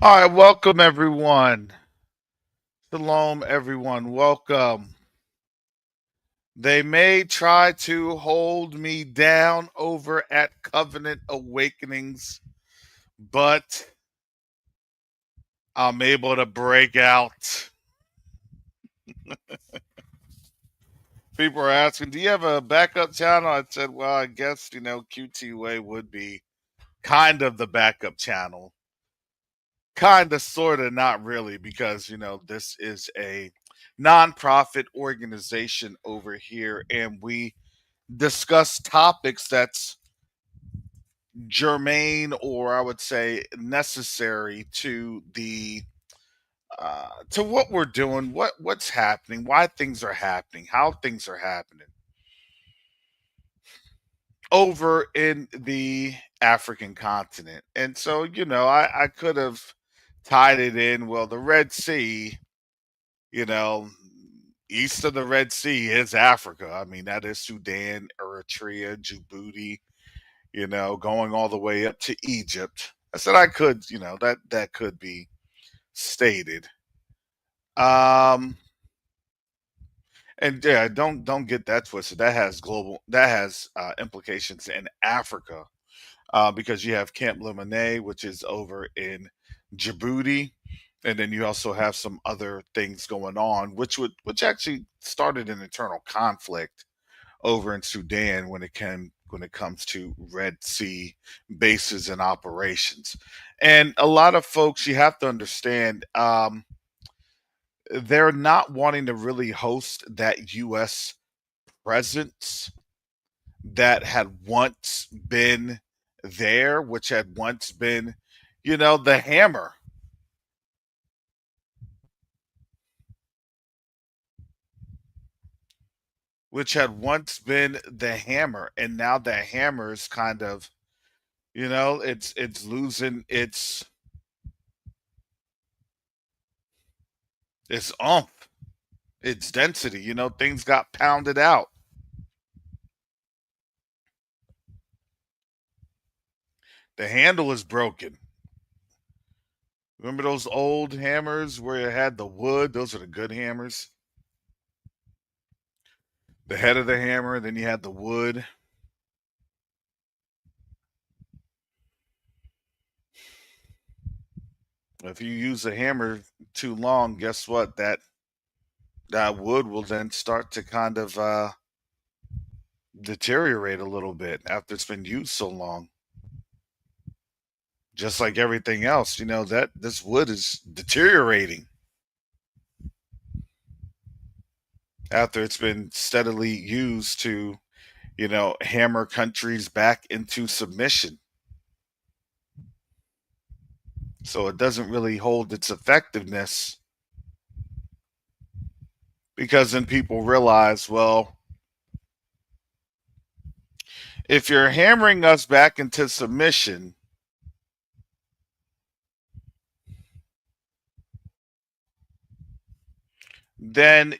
All right, welcome everyone. Shalom, everyone. Welcome. They may try to hold me down over at Covenant Awakenings, but I'm able to break out. People are asking, do you have a backup channel? I said, well, I guess, Q2UA would be kind of the backup channel. Kind of, sort of, not really, because, this is a nonprofit organization over here, and we discuss topics that's germane, or I would say necessary to the to what we're doing, what's happening, why things are happening, how things are happening over in the African continent. And so, I could have tied it in. Well, the Red Sea, you know, east of the Red Sea is Africa. I mean, that is Sudan, Eritrea, Djibouti, going all the way up to Egypt. I said I could, that could be stated. Um, and yeah, don't get that twisted. That has implications in Africa, because you have Camp Lemonade, which is over in Djibouti, and then you also have some other things going on, which actually started an internal conflict over in Sudan when it comes to Red Sea bases and operations. And a lot of folks, you have to understand, they're not wanting to really host that U.S. presence that had once been there, which had once been, the hammer, which had once been the hammer, and now that hammer is kind of, it's losing its oomph, its density. Things got pounded out. The handle is broken. Remember those old hammers where it had the wood? Those are the good hammers. The head of the hammer, then you had the wood. If you use a hammer too long, guess what? That wood will then start to kind of deteriorate a little bit after it's been used so long. Just like everything else, that this wood is deteriorating after it's been steadily used to, hammer countries back into submission. So it doesn't really hold its effectiveness, because then people realize, well, if you're hammering us back into submission, then,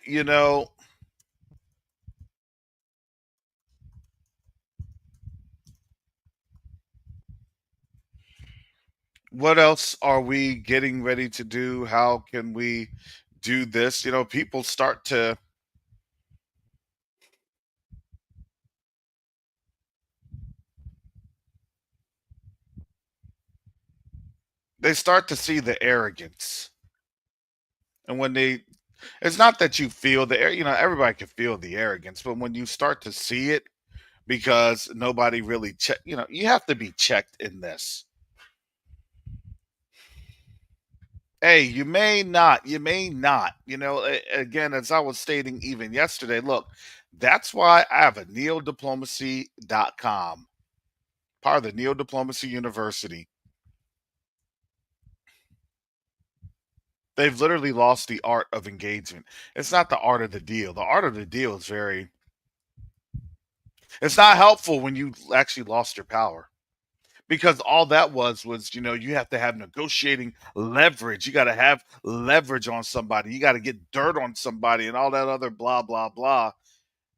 what else are we getting ready to do? How can we do this? People start to, they start to see the arrogance. And when they, it's not that you feel the air, everybody can feel the arrogance, but when you start to see it, because nobody really check, you have to be checked in this. Hey, you may not, again, as I was stating even yesterday, look, that's why I have a neodiplomacy.com, part of the Neo Diplomacy University. They've literally lost the art of engagement. It's not the art of the deal. The art of the deal is it's not helpful when you actually lost your power, because all that was, you have to have negotiating leverage. You got to have leverage on somebody. You got to get dirt on somebody and all that other blah blah blah.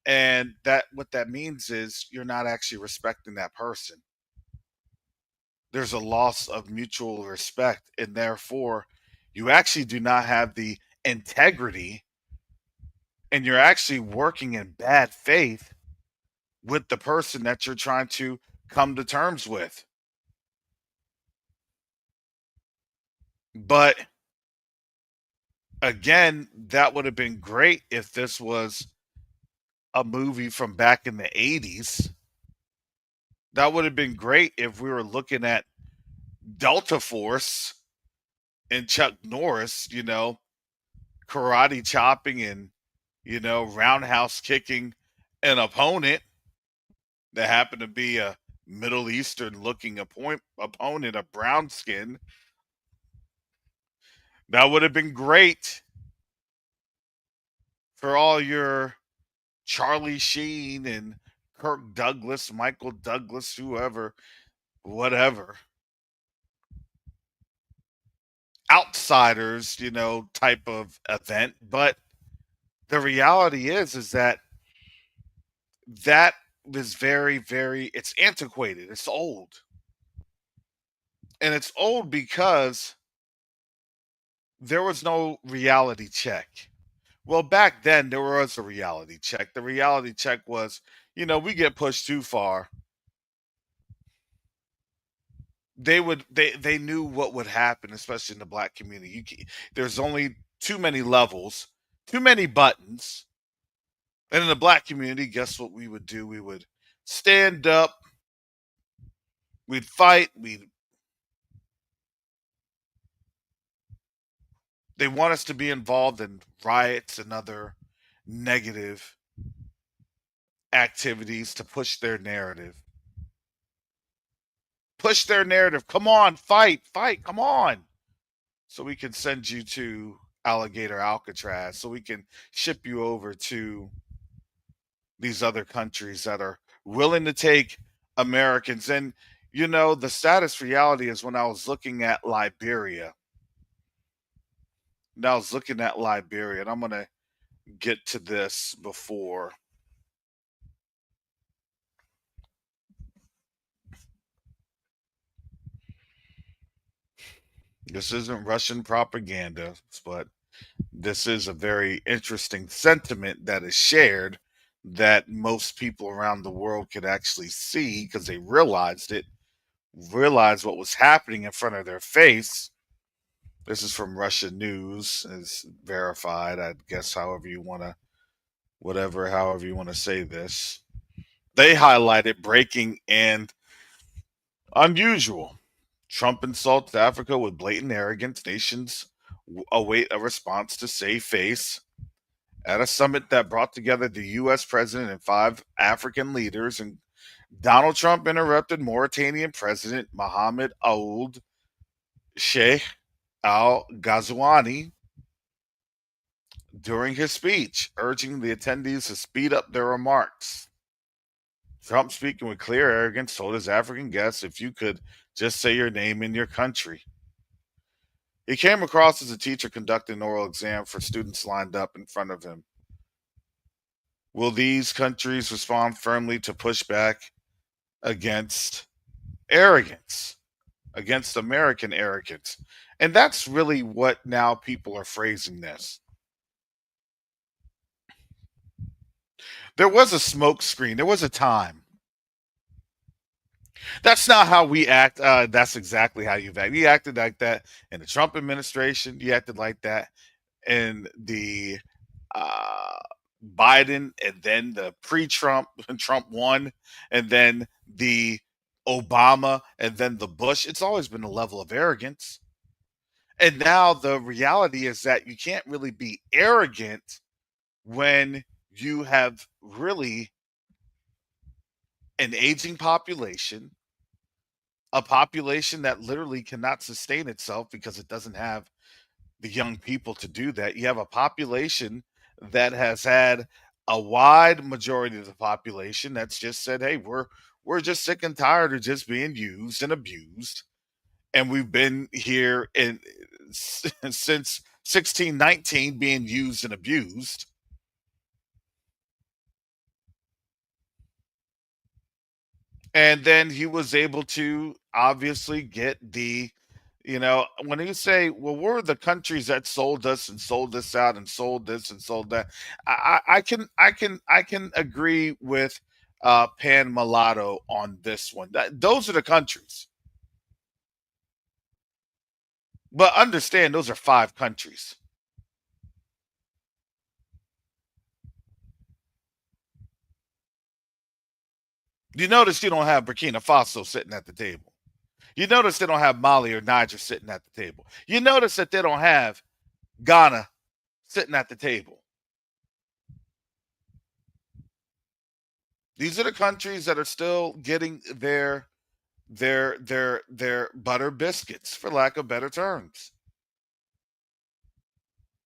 And that, what that means is you're not actually respecting that person. there's a loss of mutual respect, and therefore you actually do not have the integrity, and you're actually working in bad faith with the person that you're trying to come to terms with. But again, that would have been great if this was a movie from back in the 80s. That would have been great if we were looking at Delta Force and Chuck Norris, karate chopping and, roundhouse kicking an opponent that happened to be a Middle Eastern looking opponent, a brown skin. That would have been great for all your Charlie Sheen and Kirk Douglas, Michael Douglas, whoever, whatever. Outsiders, type of event. But the reality is that that is very, very, it's antiquated. It's old. And it's old because there was no reality check. Well, back then there was a reality check. The reality check was, we get pushed too far. They knew what would happen, especially in the black community. There's only too many levels, too many buttons. And in the black community, guess what we would do? We would stand up, we'd fight, they want us to be involved in riots and other negative activities to push their narrative. Push their narrative. Come on, fight, come on. So we can send you to Alligator Alcatraz, so we can ship you over to these other countries that are willing to take Americans. And, the status reality is when I was looking at Liberia, and I'm going to get to this before. This isn't Russian propaganda, but this is a very interesting sentiment that is shared that most people around the world could actually see because they realized what was happening in front of their face. This is from Russian news, is verified, I guess, however you want to say this. They highlighted breaking and unusual. Trump insults Africa with blatant arrogance. Nations await a response to save face. At a summit that brought together the U.S. president and 5 African leaders, and Donald Trump interrupted Mauritanian President Mohamed Ould Sheikh Al Ghazouani during his speech, urging the attendees to speed up their remarks. Trump, speaking with clear arrogance, told his African guests, if you could just say your name and your country. He came across as a teacher conducting an oral exam for students lined up in front of him. Will these countries respond firmly to pushback against arrogance, against American arrogance? And that's really what now people are phrasing this. There was a smoke screen. There was a time. That's not how we act. That's exactly how you've acted. You acted like that in the Trump administration. You acted like that in the uh, Biden, and then the pre-Trump, Trump one, and then the Obama, and then the Bush. It's always been a level of arrogance. And now the reality is that you can't really be arrogant when you have really an aging population, a population that literally cannot sustain itself because it doesn't have the young people to do that. You have a population that has had a wide majority of the population that's just said, "Hey, we're just sick and tired of just being used and abused." And we've been here since 1619 being used and abused. And then he was able to obviously get the, when you say, well, we're the countries that sold us and sold this out and sold this and sold that. I can agree with Pan Mulatto on this one. Those are the countries. But understand those are five countries. You notice you don't have Burkina Faso sitting at the table. You notice they don't have Mali or Niger sitting at the table. You notice that they don't have Ghana sitting at the table. These are the countries that are still getting their butter biscuits, for lack of better terms.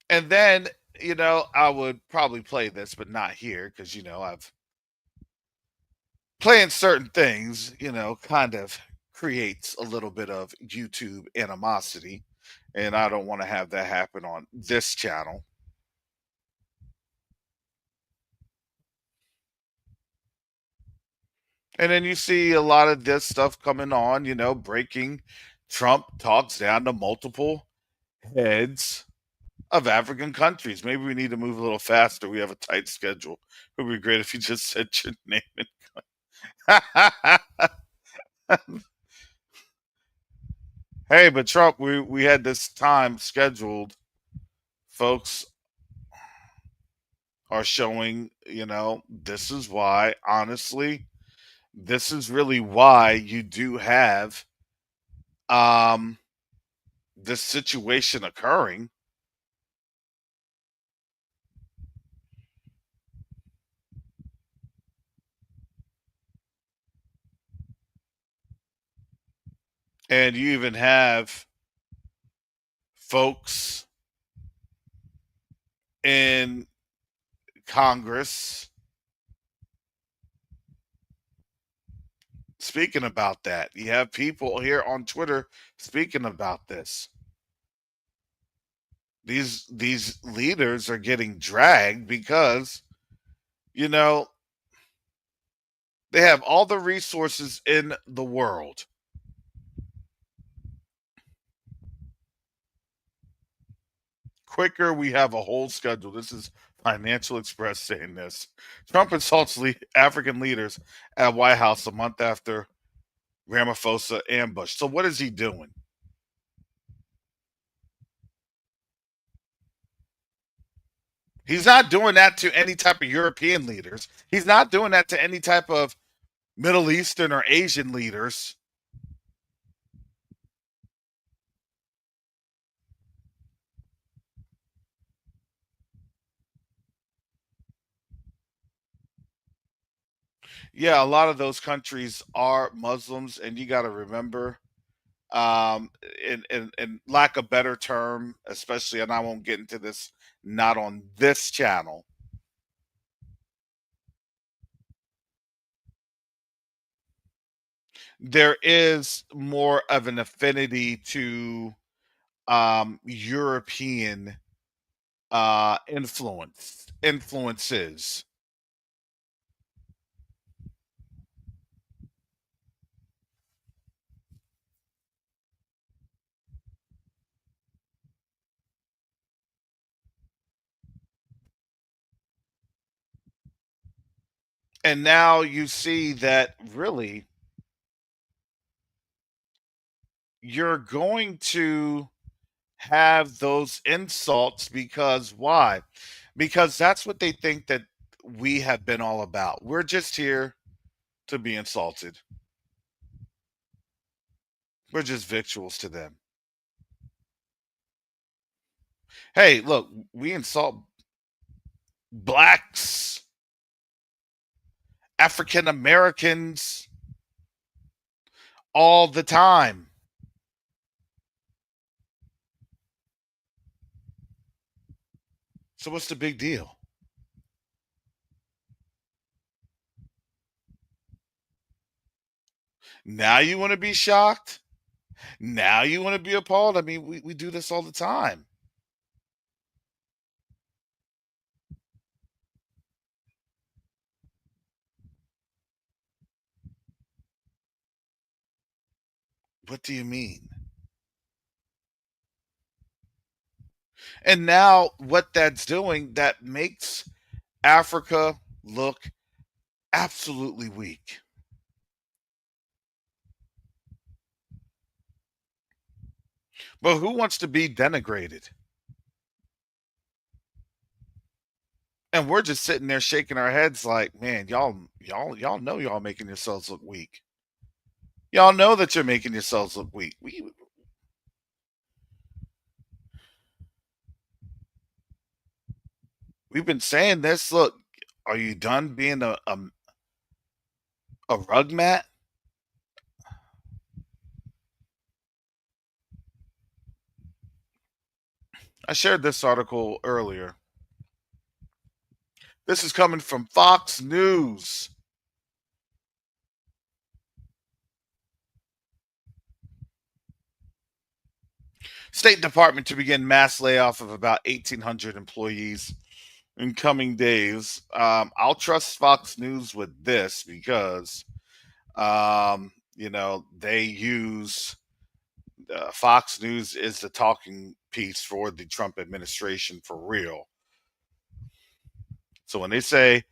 And then, I would probably play this, but not here because I've playing certain things, kind of creates a little bit of YouTube animosity, and I don't want to have that happen on this channel. And then you see a lot of this stuff coming on, breaking Trump talks down to multiple heads of African countries. Maybe we need to move a little faster. We have a tight schedule. It would be great if you just said your name. Hey, but Trump, we had this time scheduled. Folks are showing, this is why, honestly, this is really why you do have um this situation occurring. And you even have folks in Congress speaking about that. You have people here on Twitter speaking about this. These leaders are getting dragged because, you know, they have all the resources in the world. Quicker, we have a whole schedule. This is Financial Express saying this. Trump insults African leaders at White House a month after Ramaphosa ambush. So what is he doing? He's not doing that to any type of European leaders. He's not doing that to any type of Middle Eastern or Asian leaders. Yeah, a lot of those countries are Muslims, and you got to remember, in lack of better term, especially, and I won't get into this, not on this channel. There is more of an affinity to European influences. And now you see that really you're going to have those insults because why? Because that's what they think that we have been all about. We're just here to be insulted. We're just victuals to them. Hey, look, we insult blacks, African Americans all the time. So what's the big deal? Now you want to be shocked? Now you want to be appalled? I mean, we do this all the time. What do you mean? And now what that's doing, that makes Africa look absolutely weak. But who wants to be denigrated? And we're just sitting there shaking our heads like, man, y'all know y'all making yourselves look weak. Y'all know that you're making yourselves look weak. We've been saying this. Look, are you done being a rug mat? I shared this article earlier. This is coming from Fox News. State Department to begin mass layoff of about 1,800 employees in coming days. I'll trust Fox News with this because, they use Fox News is the talking piece for the Trump administration for real. So when they say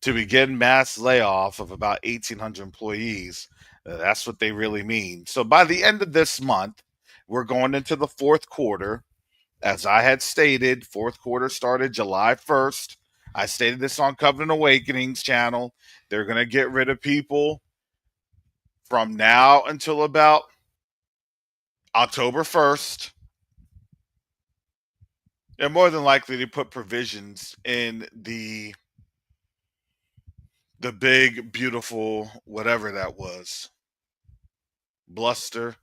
to begin mass layoff of about 1,800 employees, that's what they really mean. So by the end of this month, we're going into the fourth quarter. As I had stated, fourth quarter started July 1st. I stated this on Covenant Awakenings channel. They're going to get rid of people from now until about October 1st. They're more than likely to put provisions in the big, beautiful, whatever that was, bluster.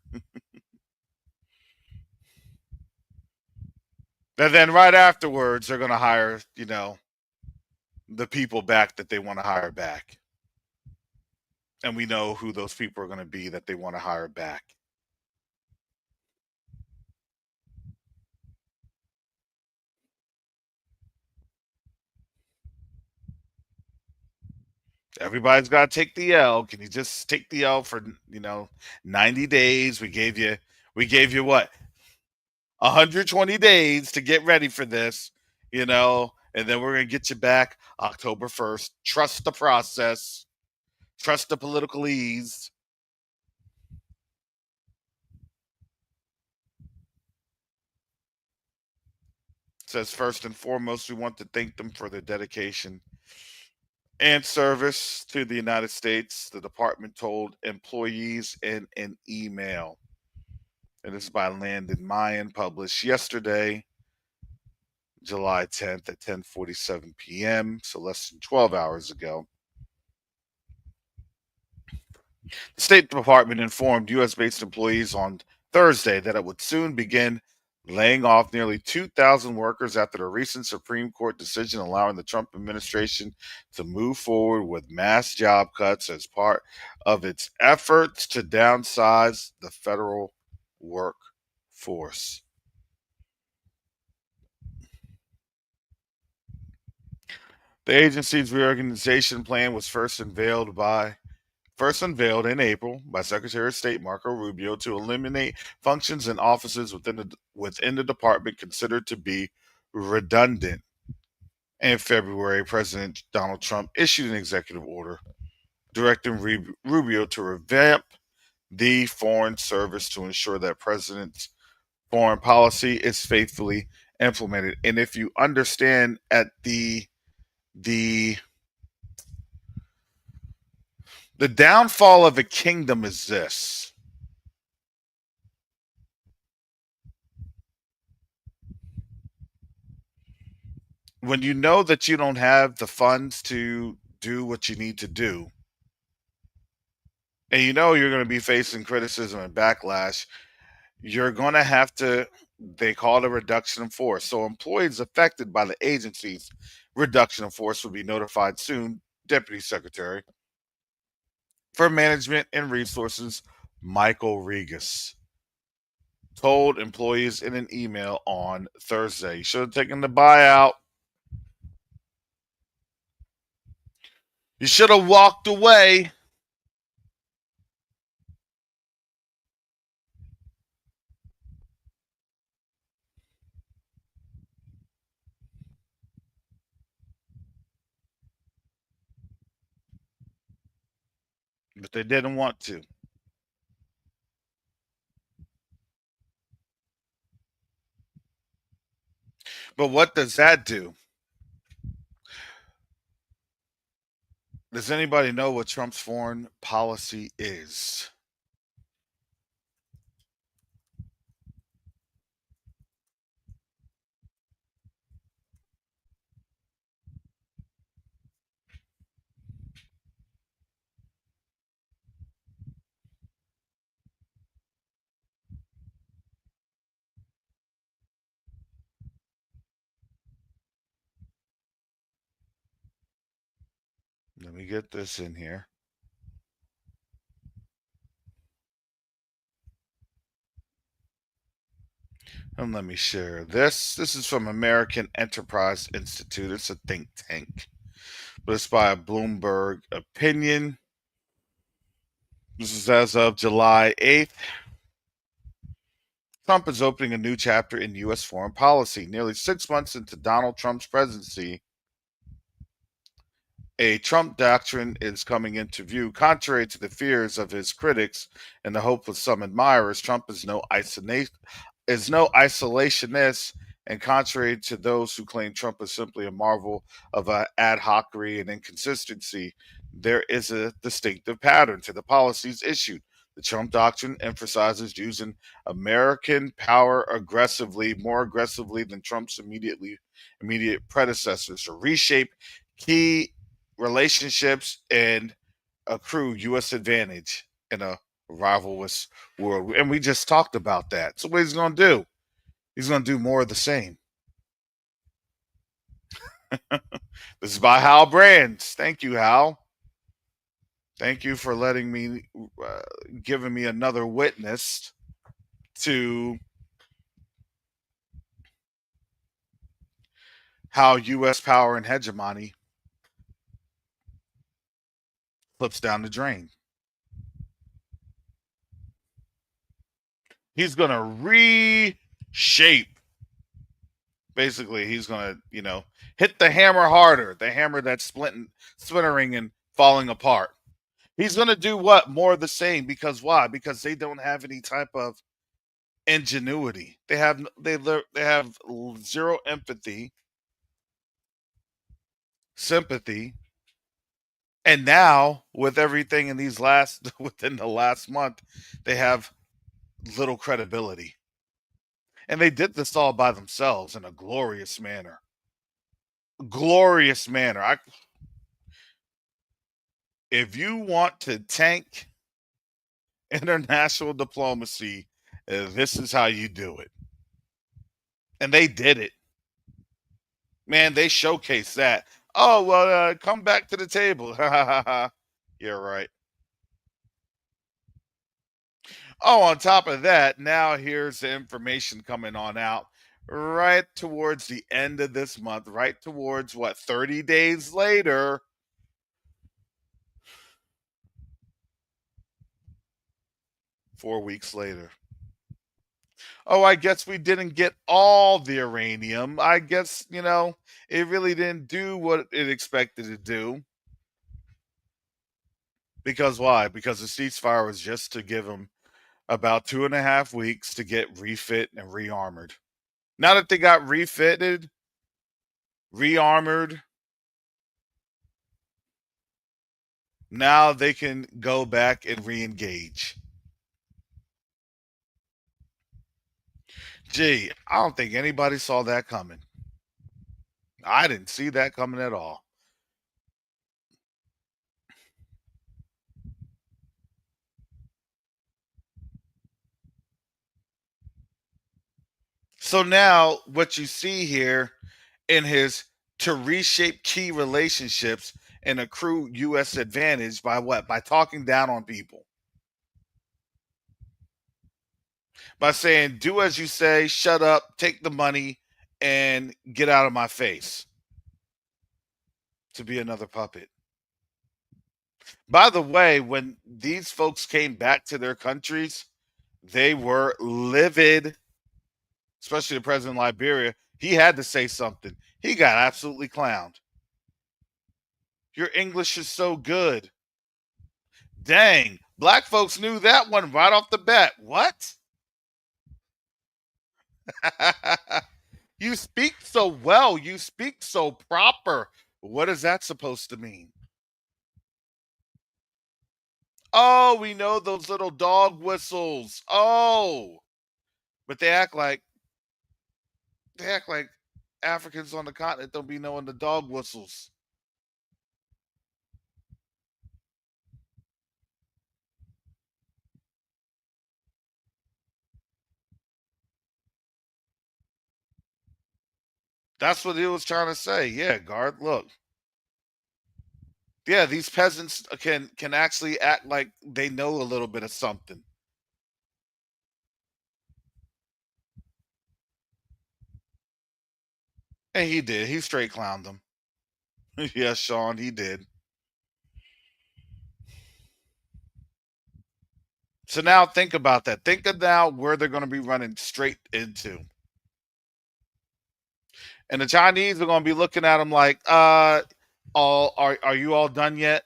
And then right afterwards, they're going to hire, the people back that they want to hire back. And we know who those people are going to be that they want to hire back. Everybody's got to take the L. Can you just take the L for 90 days? We gave you what, 120 days to get ready for this, and then we're gonna get you back October 1st. Trust the process. Trust the political ease. Says first and foremost, we want to thank them for their dedication and service to the United States. The department told employees in an email. And this is by Landon Mayan, published yesterday, July 10th at 10:47 p.m., so less than 12 hours ago. The State Department informed U.S. based employees on Thursday that it would soon begin laying off nearly 2,000 workers after the recent Supreme Court decision allowing the Trump administration to move forward with mass job cuts as part of its efforts to downsize the federal workforce. The agency's reorganization plan was first unveiled in April by Secretary of State Marco Rubio to eliminate functions and offices within the department considered to be redundant. In February, President Donald Trump issued an executive order directing Rubio to revamp the Foreign Service to ensure that President's foreign policy is faithfully implemented. And if you understand at the the downfall of a kingdom is this: when you know that you don't have the funds to do what you need to do, and you know you're going to be facing criticism and backlash, you're going to have to, they call it a reduction in force. So employees affected by the agency's reduction in force will be notified soon, Deputy Secretary for Management and Resources Michael Regas told employees in an email on Thursday. You should have taken the buyout. You should have walked away. but they didn't want to. But what does that do? Does anybody know what Trump's foreign policy is? Let me get this in here. And let me share this. This is from American Enterprise Institute. It's a think tank, but it's by a Bloomberg opinion. This is as of July 8th. Trump is opening a new chapter in U.S. foreign policy. Nearly 6 months into Donald Trump's presidency, a Trump doctrine is coming into view. Contrary to the fears of his critics and the hope of some admirers, Trump is no isolationist, and contrary to those who claim Trump is simply a marvel of ad hockery and inconsistency, there is a distinctive pattern to the policies issued. The Trump doctrine emphasizes using American power more aggressively than Trump's immediate predecessors to reshape key relationships and accrue U.S. advantage in a rivalrous world. And we just talked about that. So what he's going to do? He's going to do more of the same. This is by Hal Brands. Thank you, Hal. Thank you for letting me, giving me another witness to how U.S. power and hegemony slips down the drain. He's going to reshape. Basically, he's going to, hit the hammer harder, the hammer that's splintering and falling apart. He's going to do what? More of the same. Because why? Because they don't have any type of ingenuity. They have zero empathy, sympathy, and now with everything in within the last month, they have little credibility. And they did this all by themselves in a glorious manner. Glorious manner. If you want to tank international diplomacy, this is how you do it. And they did it. Man, they showcased that. Oh, well, come back to the table. You're right. Oh, on top of that, now here's the information coming on out right towards the end of this month, right towards 30 days later. Four weeks later. Oh, I guess we didn't get all the uranium. I guess, it really didn't do what it expected to do. Because why? Because the ceasefire was just to give them about 2.5 weeks to get refit and rearmored. Now that they got refitted, rearmored, now they can go back and re-engage. Gee, I don't think anybody saw that coming. I didn't see that coming at all. So now what you see here in his to reshape key relationships and accrue U.S. advantage by what? By talking down on people. By saying, do as you say, shut up, take the money, and get out of my face. To be another puppet. By the way, when these folks came back to their countries, they were livid, especially the president of Liberia. He had to say something. He got absolutely clowned. Your English is so good. Dang, black folks knew that one right off the bat. What? You speak so well. You speak so proper. What is that supposed to mean? Oh, we know those little dog whistles. Oh, but they act like Africans on the continent don't be knowing the dog whistles. That's what he was trying to say. Yeah, guard. Look, yeah, these peasants can actually act like they know a little bit of something. And he did. He straight clowned them. Yes, Sean, he did. So now think about that. Think of now where they're going to be running straight into. And the Chinese are going to be looking at them like, all are you all done yet?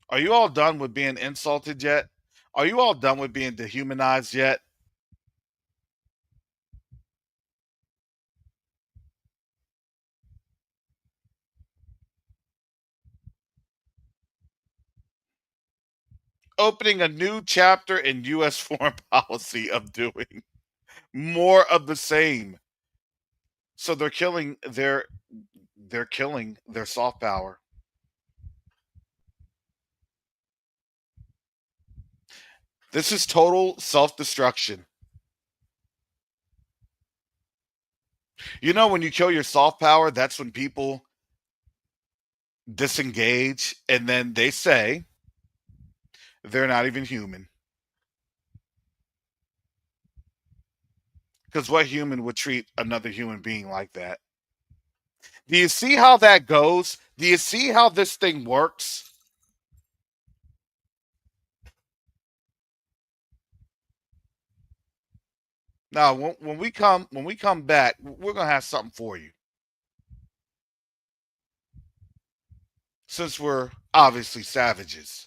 Are you all done with being insulted yet? Are you all done with being dehumanized yet? Opening a new chapter in US foreign policy of doing more of the same. So they're killing their soft power. This is total self-destruction. You know, when you kill your soft power, that's when people disengage and then they say they're not even human. Because what human would treat another human being like that? Do you see how that goes? Do you see how this thing works? Now, when we come back, we're gonna have something for you. Since we're obviously savages,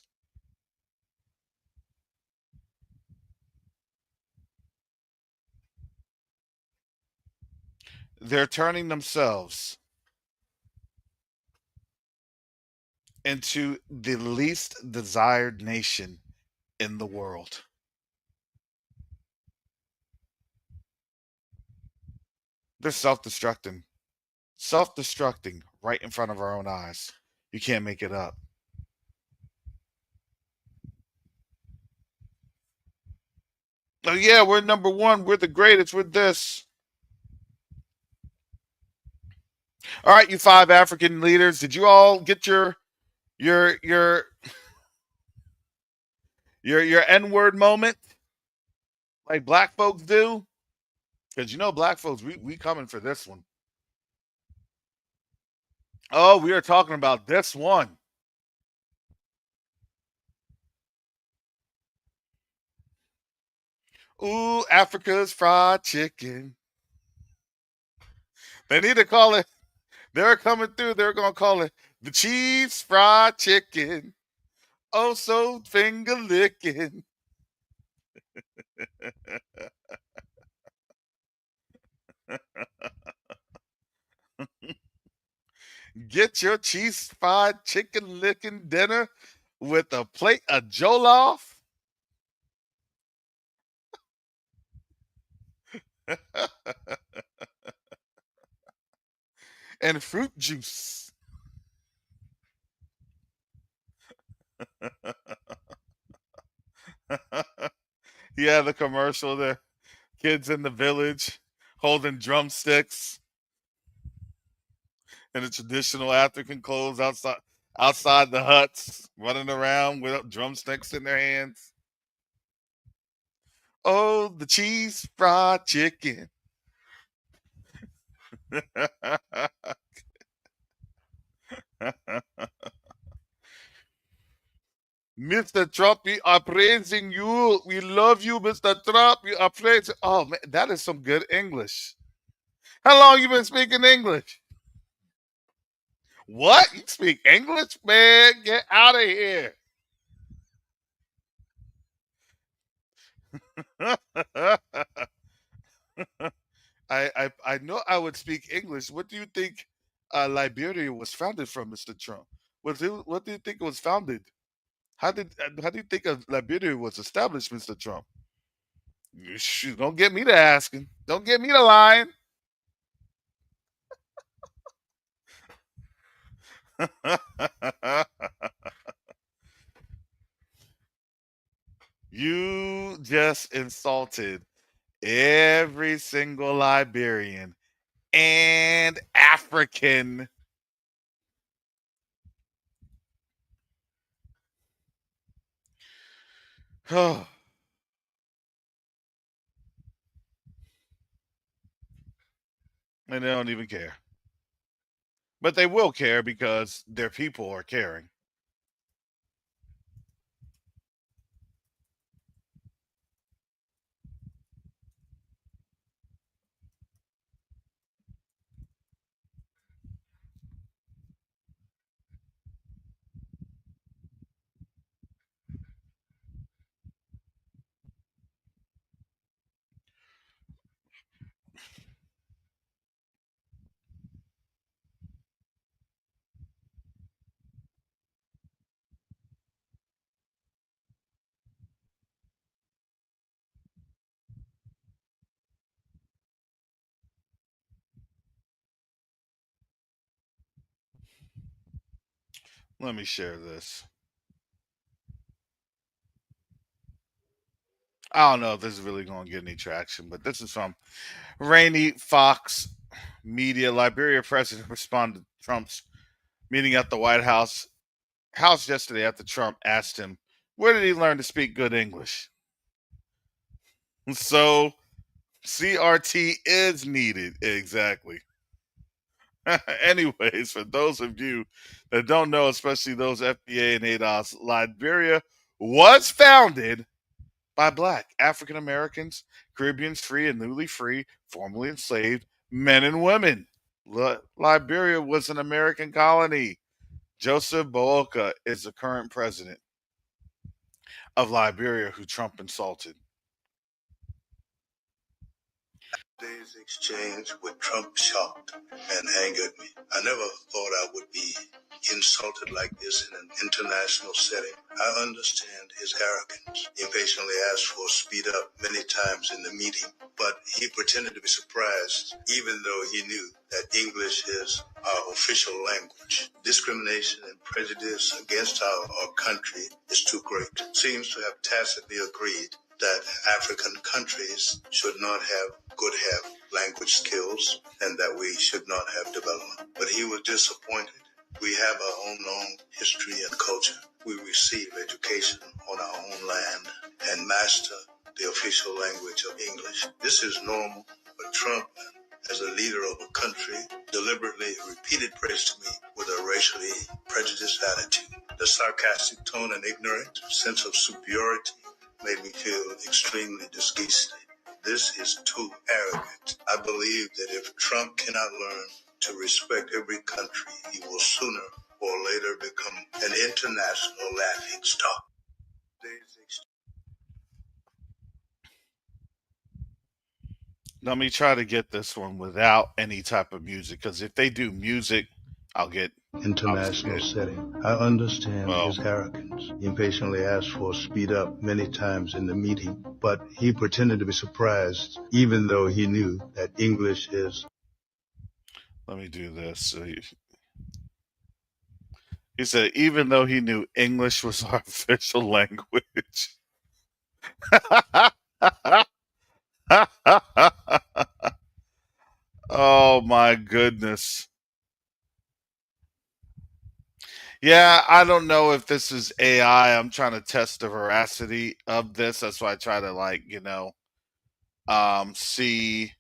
they're turning themselves into the least desired nation in the world. They're self-destructing right in front of our own eyes. You can't make it up. Oh yeah, we're number one. We're the greatest. We're this. All right, you five African leaders, did you all get your your your N-word moment like black folks do? Because you know black folks, we coming for this one. Oh, we are talking about this one. Ooh, Africa's fried chicken. They need to call it. They're coming through. They're gonna call it the cheese fried chicken. Oh, so finger licking. Get your cheese fried chicken licking dinner with a plate of jollof and fruit juice. Yeah, the commercial there. Kids in the village holding drumsticks in the traditional African clothes outside the huts, running around with drumsticks in their hands. Oh, the cheese fried chicken. Mr. Trump, we are praising you. We love you, Mr. Trump. We are praising. Oh man, that is some good English. How long you been speaking English? What? You speak English, man? Get out of here. I know I would speak English. What do you think Liberia was founded from, Mr. Trump? What do you think it was founded? How do you think Liberia was established, Mr. Trump? Shoot, don't get me to asking. Don't get me to lying. You just insulted every single Liberian and African. And they don't even care. But they will care because their people are caring. Let me share this. I don't know if this is really going to get any traction, but this is from Rainy Fox Media. Liberia president responded to Trump's meeting at the White House yesterday after Trump asked him, where did he learn to speak good English? So CRT is needed. Exactly. Anyways, for those of you that don't know, especially those FBA and ADOS, Liberia was founded by Black, African Americans, Caribbeans, free and newly free, formerly enslaved men and women. Liberia was an American colony. Joseph Booka is the current president of Liberia, who Trump insulted. Today's exchange with Trump shocked and angered me. I never thought I would be insulted like this in an international setting. I understand his arrogance. He impatiently asked for speed up many times in the meeting, but he pretended to be surprised, even though he knew that English is our official language. Discrimination and prejudice against our country is too great. Seems to have tacitly agreed that African countries should not have language skills and that we should not have development. But he was disappointed. We have our own long history and culture. We receive education on our own land and master the official language of English. This is normal, but Trump, as a leader of a country, deliberately repeated praise to me with a racially prejudiced attitude. The sarcastic tone and ignorant sense of superiority made me feel extremely disgusted. This is too arrogant. I believe that if Trump cannot learn to respect every country, he will sooner or later become an international laughing stock. Let me try to get this one without any type of music, because if they do music, I'll get International setting. I understand his arrogance. He impatiently asked for speed up many times in the meeting, but he pretended to be surprised, even though he knew that English is. Let me do this. So he said, even though he knew English was our official language. Oh my goodness. Yeah, I don't know if this is AI. I'm trying to test the veracity of this. That's why I try to see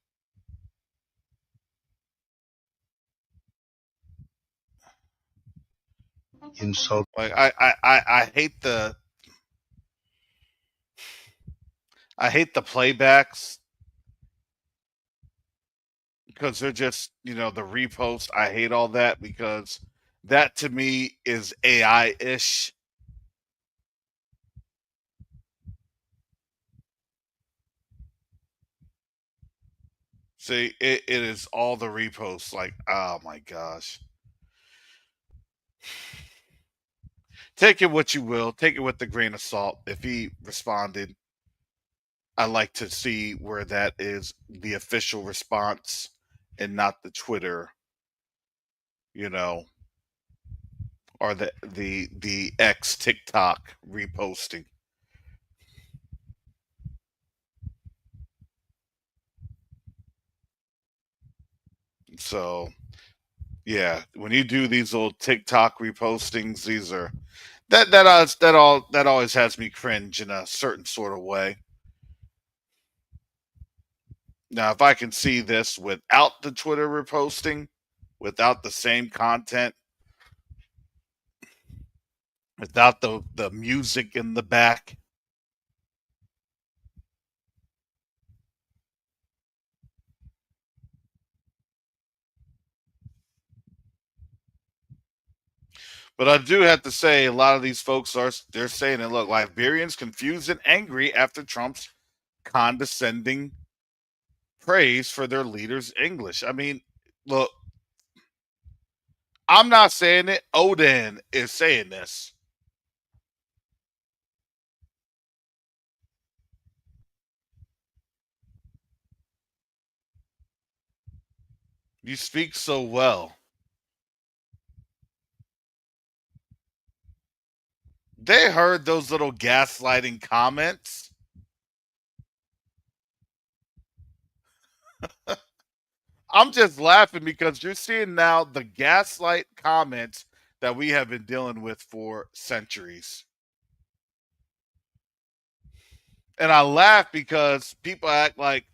Insult. like I hate the playbacks because they're just, the repost. I hate all that because that to me is AI ish. See, it is all the reposts. Like, oh my gosh. Take it what you will. Take it with a grain of salt. If he responded, I like to see where that is the official response and not the Twitter, you know, or the X TikTok reposting. So yeah, when you do these little TikTok repostings, these are that always has me cringe in a certain sort of way. Now, if I can see this without the Twitter reposting, without the same content, without the music in the back, but I do have to say a lot of these folks are they're saying it. Look, Liberians confused and angry after Trump's condescending praise for their leader's English. I mean, look, I'm not saying it. Odin is saying this. You speak so well. They heard those little gaslighting comments. I'm just laughing because you're seeing now the gaslight comments that we have been dealing with for centuries. And I laugh because people act like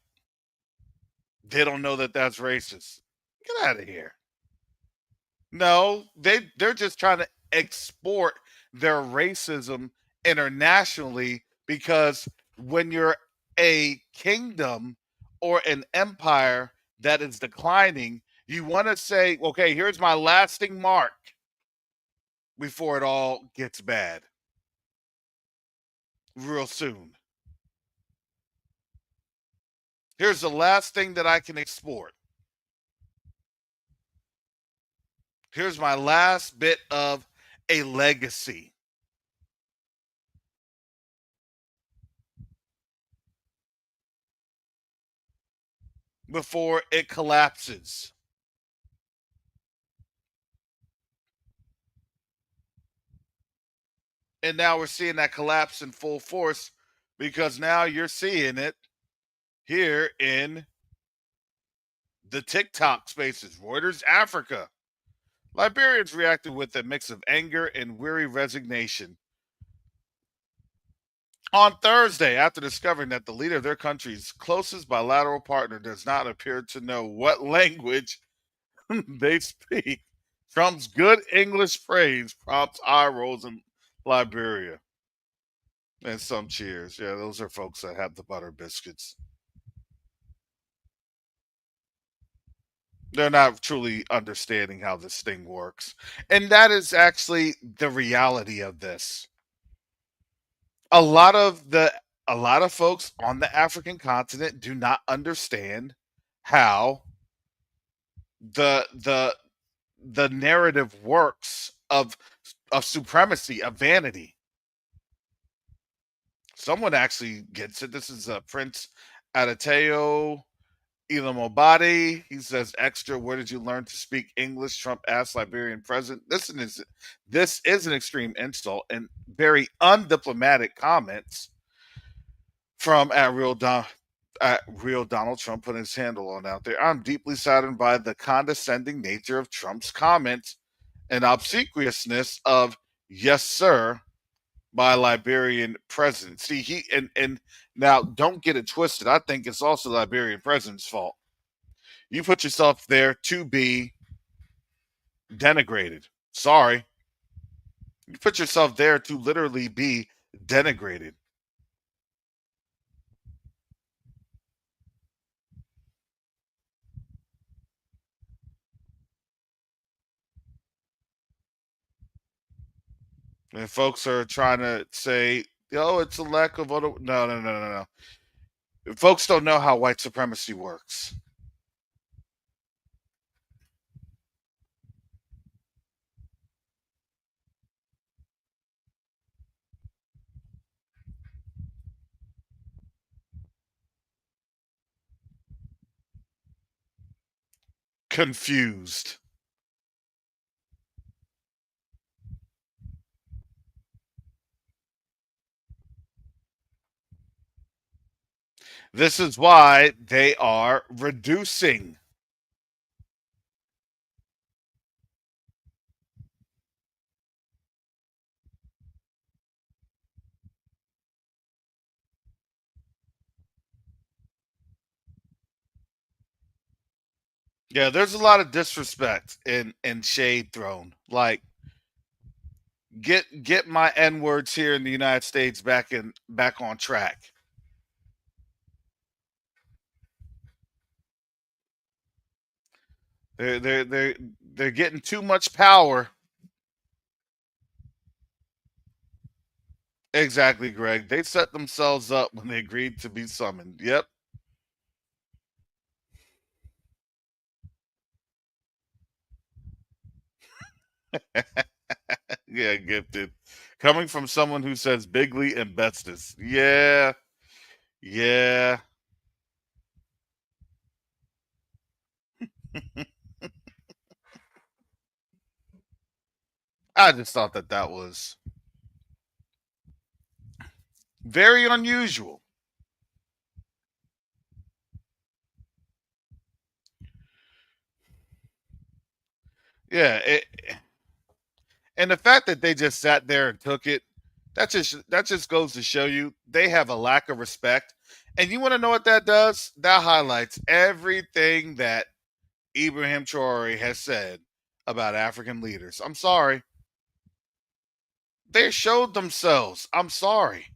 they don't know that that's racist. Get out of here. No, they're just trying to export their racism internationally because when you're a kingdom or an empire that is declining, you want to say, okay, here's my lasting mark before it all gets bad real soon. Here's the last thing that I can export. Here's my last bit of a legacy before it collapses. And now we're seeing that collapse in full force because now you're seeing it here in the TikTok spaces. Reuters Africa. Liberians reacted with a mix of anger and weary resignation on Thursday after discovering that the leader of their country's closest bilateral partner does not appear to know what language they speak. Trump's good English phrase prompts eye rolls in Liberia. And some cheers. Yeah, those are folks that have the butter biscuits. They're not truly understanding how this thing works. And that is actually the reality of this. A lot of the a lot of folks on the African continent do not understand how the the narrative works of supremacy, of vanity. Someone actually gets it. This is Prince Adateo Ilamobadi. He says, "Extra, where did you learn to speak English?" Trump asked Liberian president. This is an extreme insult and very undiplomatic comments from at real Donald Trump putting his handle on out there. I'm deeply saddened by the condescending nature of Trump's comments and obsequiousness of "yes, sir" by Liberian president. See, and now don't get it twisted. I think it's also the Liberian president's fault. You put yourself there to be denigrated. Sorry. You put yourself there to literally be denigrated. And folks are trying to say, oh, it's a lack of other. No, no, no, no, no. Folks don't know how white supremacy works. confused. This is why they are reducing. Yeah, there's a lot of disrespect and shade thrown. Like get my N words here in the United States back on track. They're getting too much power. Exactly, Greg. They set themselves up when they agreed to be summoned. Yep. Yeah, gifted. Coming from someone who says bigly and bestest. Yeah. Yeah. I just thought that that was very unusual. Yeah, and the fact that they just sat there and took it, that just goes to show you they have a lack of respect. And you want to know what that does? That highlights everything that Ibrahim Traore has said about African leaders. I'm sorry. They showed themselves. I'm sorry.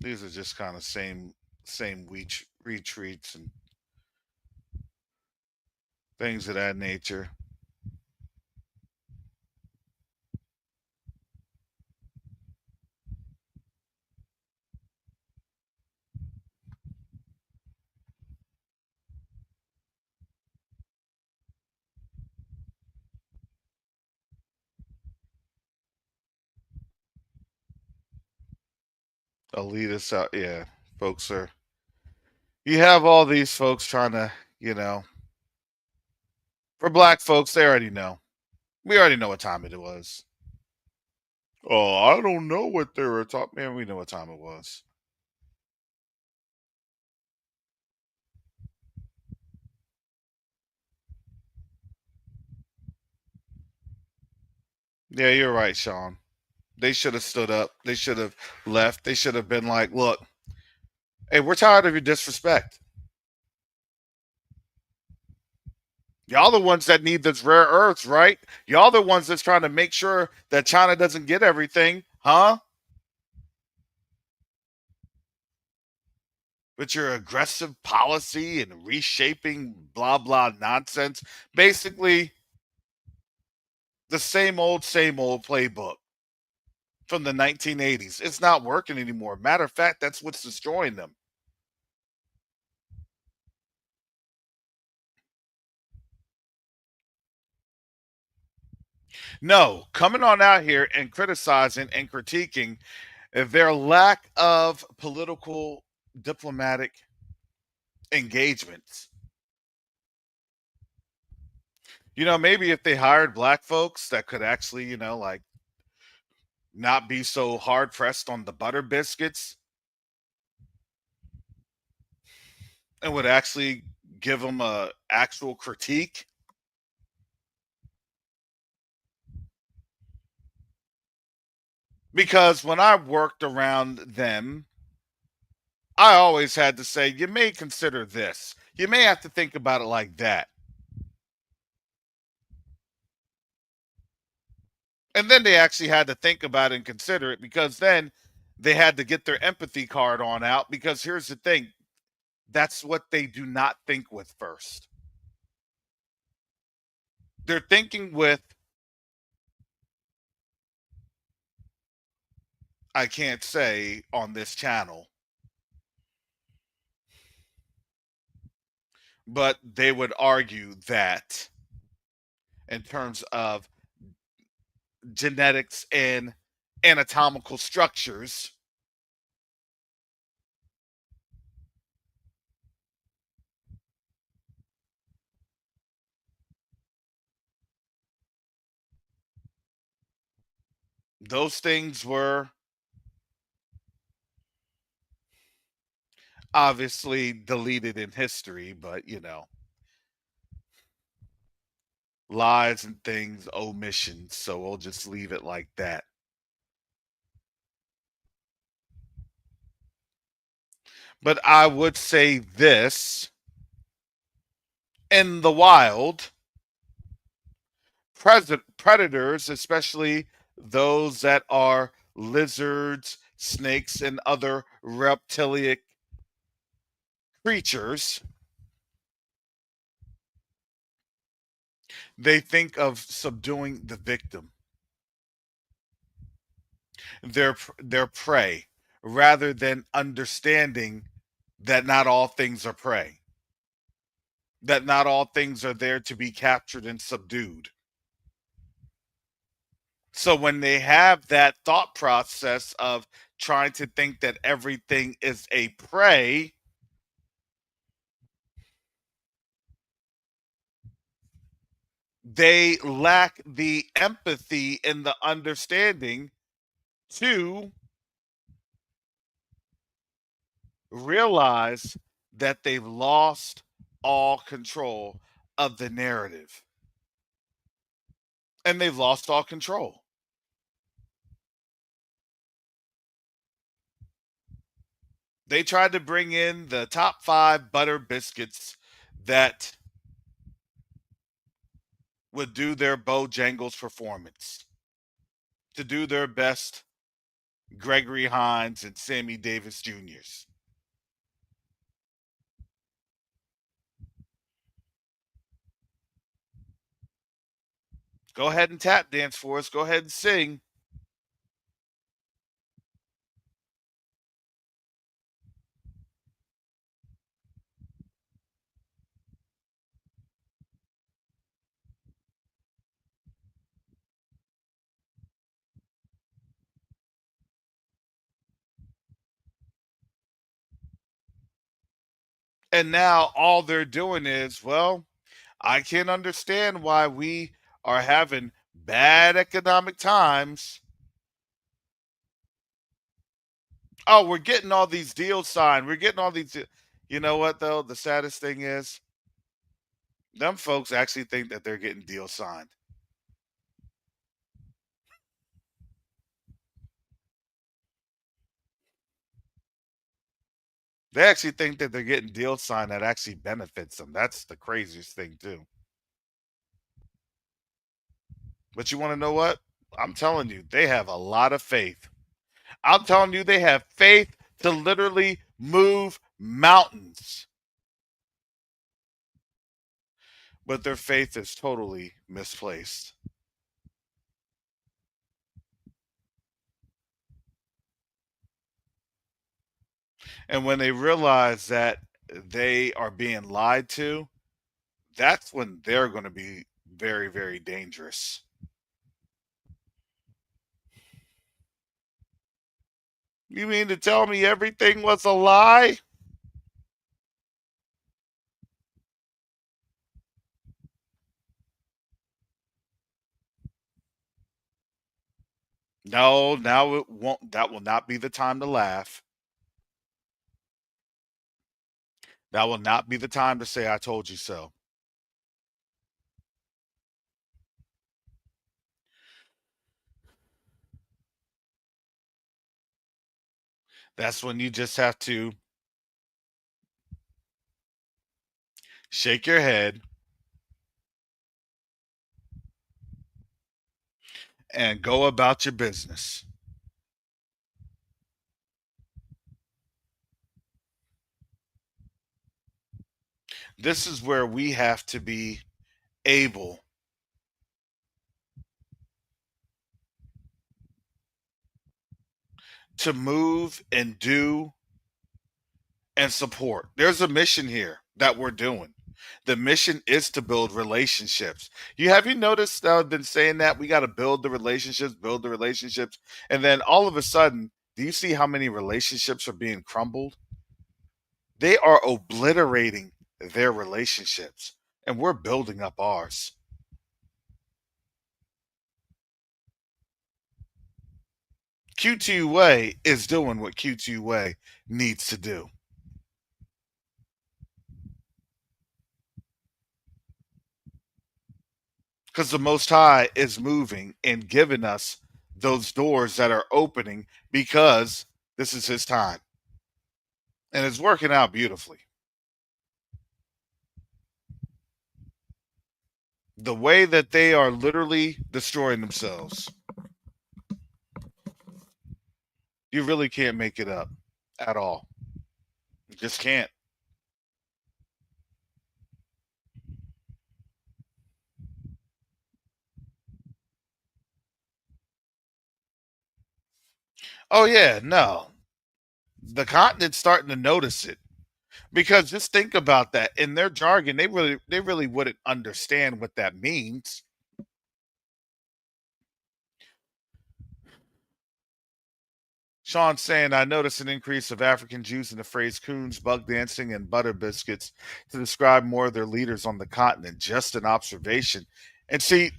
These are just kind of same retreats and things of that nature. Elitists out, yeah, folks are. You have all these folks trying to, you know, for black folks, they already know. We already know what time it was. Oh, I don't know what they were talking. Man, we know what time it was. Yeah, you're right, Sean. They should have stood up. They should have left. They should have been like, look, hey, we're tired of your disrespect. Y'all the ones that need this rare earths, right? Y'all the ones that's trying to make sure that China doesn't get everything, huh? With your aggressive policy and reshaping blah blah nonsense. Basically, the same old playbook from the 1980s. It's not working anymore. Matter of fact, that's what's destroying them. No, coming on out here and criticizing and critiquing their lack of political diplomatic engagements. Maybe if they hired black folks that could actually, like not be so hard pressed on the butter biscuits and would actually give them a actual critique. Because when I worked around them, I always had to say, you may consider this. You may have to think about it like that. And then they actually had to think about it and consider it because then they had to get their empathy card on out. Because here's the thing, that's what they do not think with first. They're thinking with, I can't say on this channel, But they would argue that in terms of genetics and anatomical structures, those things were obviously deleted in history, but lies and things, omissions. So we'll just leave it like that. But I would say this: in the wild, predators, especially those that are lizards, snakes, and other reptilian creatures, they think of subduing the victim, their prey, rather than understanding that not all things are prey, that not all things are there to be captured and subdued. So when they have that thought process of trying to think that everything is a prey, they lack the empathy and the understanding to realize that they've lost all control of the narrative, and they've lost all control. They tried to bring in the top 5 butter biscuits that would do their Bojangles performance, to do their best Gregory Hines and Sammy Davis Jr.'s. Go ahead and tap dance for us. Go ahead and sing. And now all they're doing is, well, I can't understand why we are having bad economic times. Oh, we're getting all these deals signed. We're getting all these. You know what, though? The saddest thing is, them folks actually think that they're getting deals signed. They actually think that they're getting deals signed that actually benefits them. That's the craziest thing, too. But you want to know what? I'm telling you, they have a lot of faith. I'm telling you, they have faith to literally move mountains. But their faith is totally misplaced. And when they realize that they are being lied to, that's when they're going to be very, very dangerous. You mean to tell me everything was a lie? No, now it won't. That will not be the time to laugh. That will not be the time to say, I told you so. That's when you just have to shake your head and go about your business. This is where we have to be able to move and do and support. There's a mission here that we're doing. The mission is to build relationships. You noticed I've been saying that we got to build the relationships, and then all of a sudden, do you see how many relationships are being crumbled? They are obliterating their relationships, and we're building up ours. Q2UA is doing what Q2UA needs to do. Because the Most High is moving and giving us those doors that are opening because this is His time. And it's working out beautifully. The way that they are literally destroying themselves, you really can't make it up at all. You just can't. Oh, yeah, no. The continent's starting to notice it. Because just think about that. In their jargon, they really wouldn't understand what that means. Sean saying, I noticed an increase of African Jews in the phrase coons, bug dancing, and butter biscuits to describe more of their leaders on the continent. Just an observation. And see,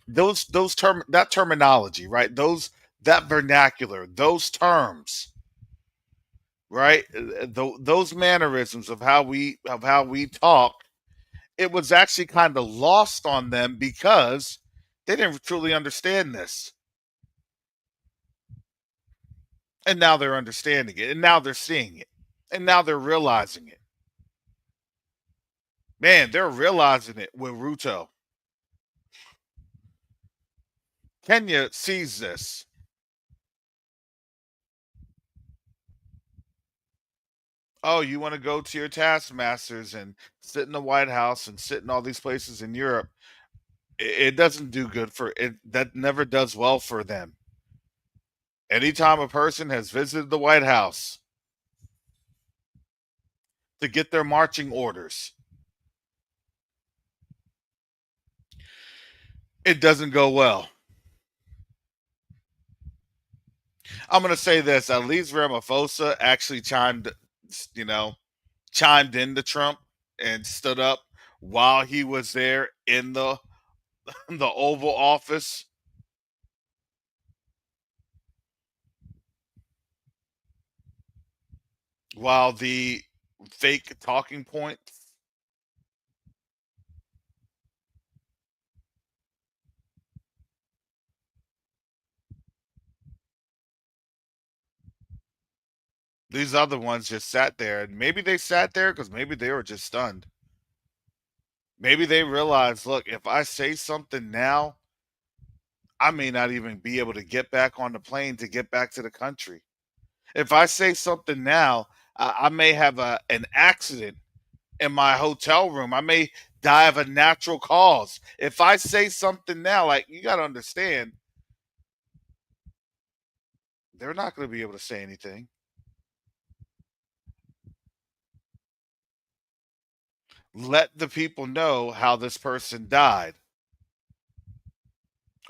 that terminology, right? That vernacular, those terms, right? Those mannerisms of how we talk, it was actually kind of lost on them because they didn't truly understand this. And now they're understanding it, and now they're seeing it, and now they're realizing it. Man, they're realizing it with Ruto. Kenya sees this. Oh, you want to go to your taskmasters and sit in the White House and sit in all these places in Europe. It doesn't do good for it. That never does well for them. Anytime a person has visited the White House to get their marching orders, it doesn't go well. I'm going to say this: at least Ramaphosa actually you know, chimed into Trump and stood up while he was there in the the Oval Office, while the fake talking points. These other ones just sat there, and maybe they sat there because maybe they were just stunned. Maybe they realized, look, if I say something now, I may not even be able to get back on the plane to get back to the country. If I say something now, I may have an accident in my hotel room. I may die of a natural cause. If I say something now, like you got to understand, they're not going to be able to say anything. Let the people know how this person died.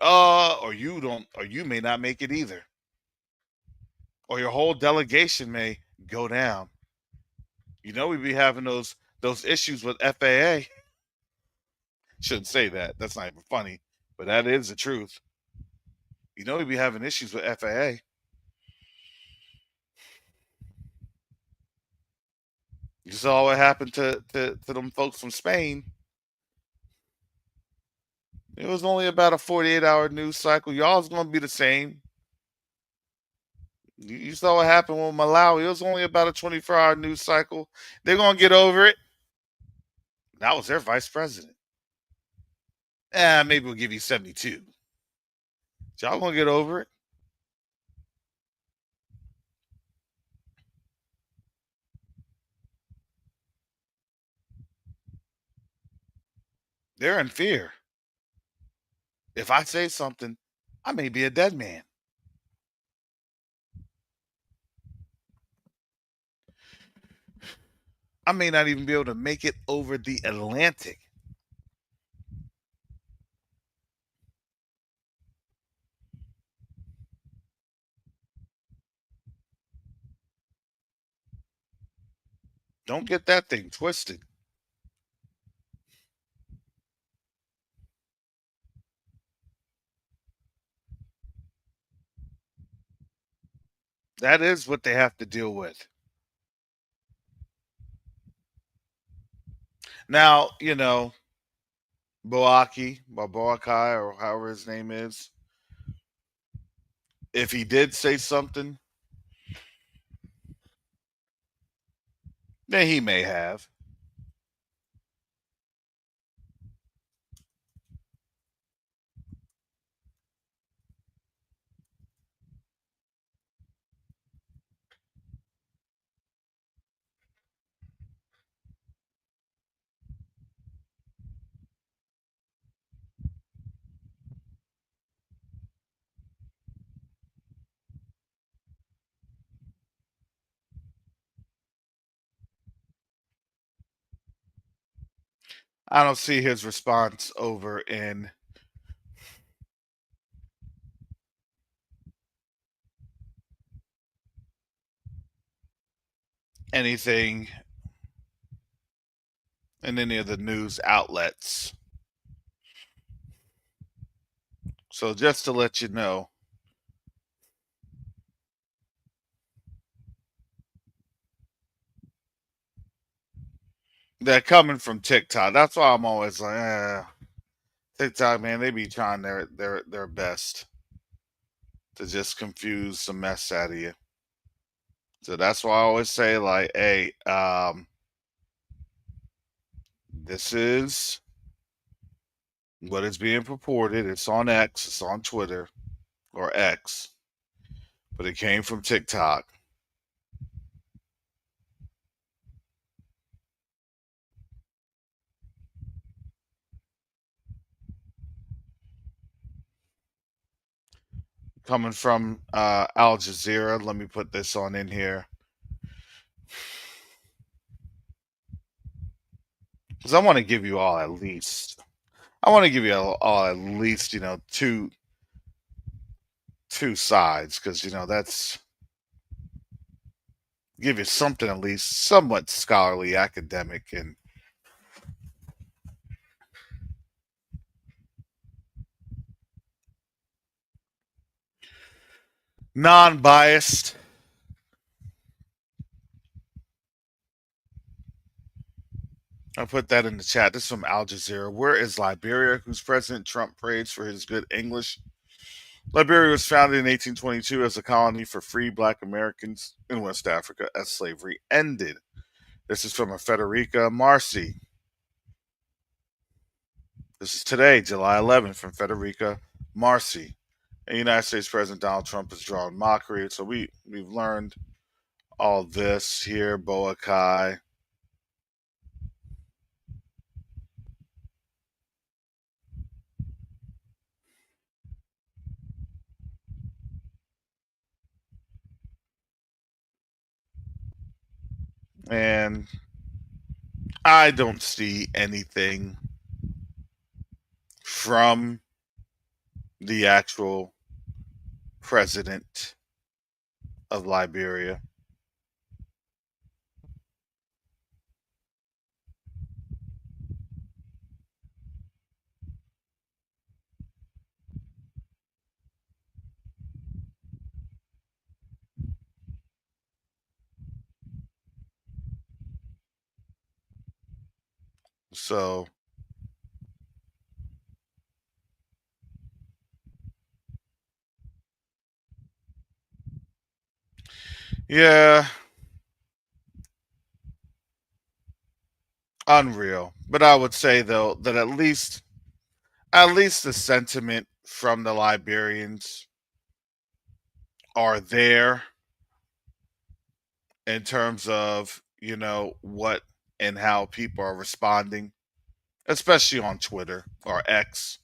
Or you don't, or you may not make it either. Or your whole delegation may go down. We'd be having those issues with FAA. Shouldn't say that. That's not even funny, but that is the truth. We'd be having issues with FAA. You saw what happened to them folks from Spain. It was only about a 48-hour news cycle. Y'all's gonna be the same. You saw what happened with Malawi. It was only about a 24-hour news cycle. They're gonna get over it. That was their vice president. Maybe we'll give you 72. Y'all gonna get over it. They're in fear. If I say something, I may be a dead man. I may not even be able to make it over the Atlantic. Don't get that thing twisted. That is what they have to deal with. Now, Boakai, or however his name is, if he did say something, then he may have. I don't see his response over in anything in any of the news outlets. So just to let you know, that coming from TikTok. That's why I'm always like, TikTok, man, they be trying their best to just confuse the mess out of you. So that's why I always say, like, hey, this is what is being purported. It's on X, it's on Twitter or X, but it came from TikTok. Coming from Al Jazeera. Let me put this on in here because I want to give you all at least. I want to give you all at least two sides because that's give you something at least somewhat scholarly, academic, and non-biased. I put that in the chat. This is from Al Jazeera. Where is Liberia, whose President Trump praised for his good English? Liberia was founded in 1822 as a colony for free black Americans in West Africa as slavery ended. This is from a Federica Marcy. This is today, July 11th, from Federica Marcy. And United States President Donald Trump has drawn mockery. So we've learned all this here, Boakai. And I don't see anything from the actual president of Liberia. So, yeah, unreal. But I would say though that at least the sentiment from the Liberians are there in terms of, what and how people are responding, especially on Twitter or X.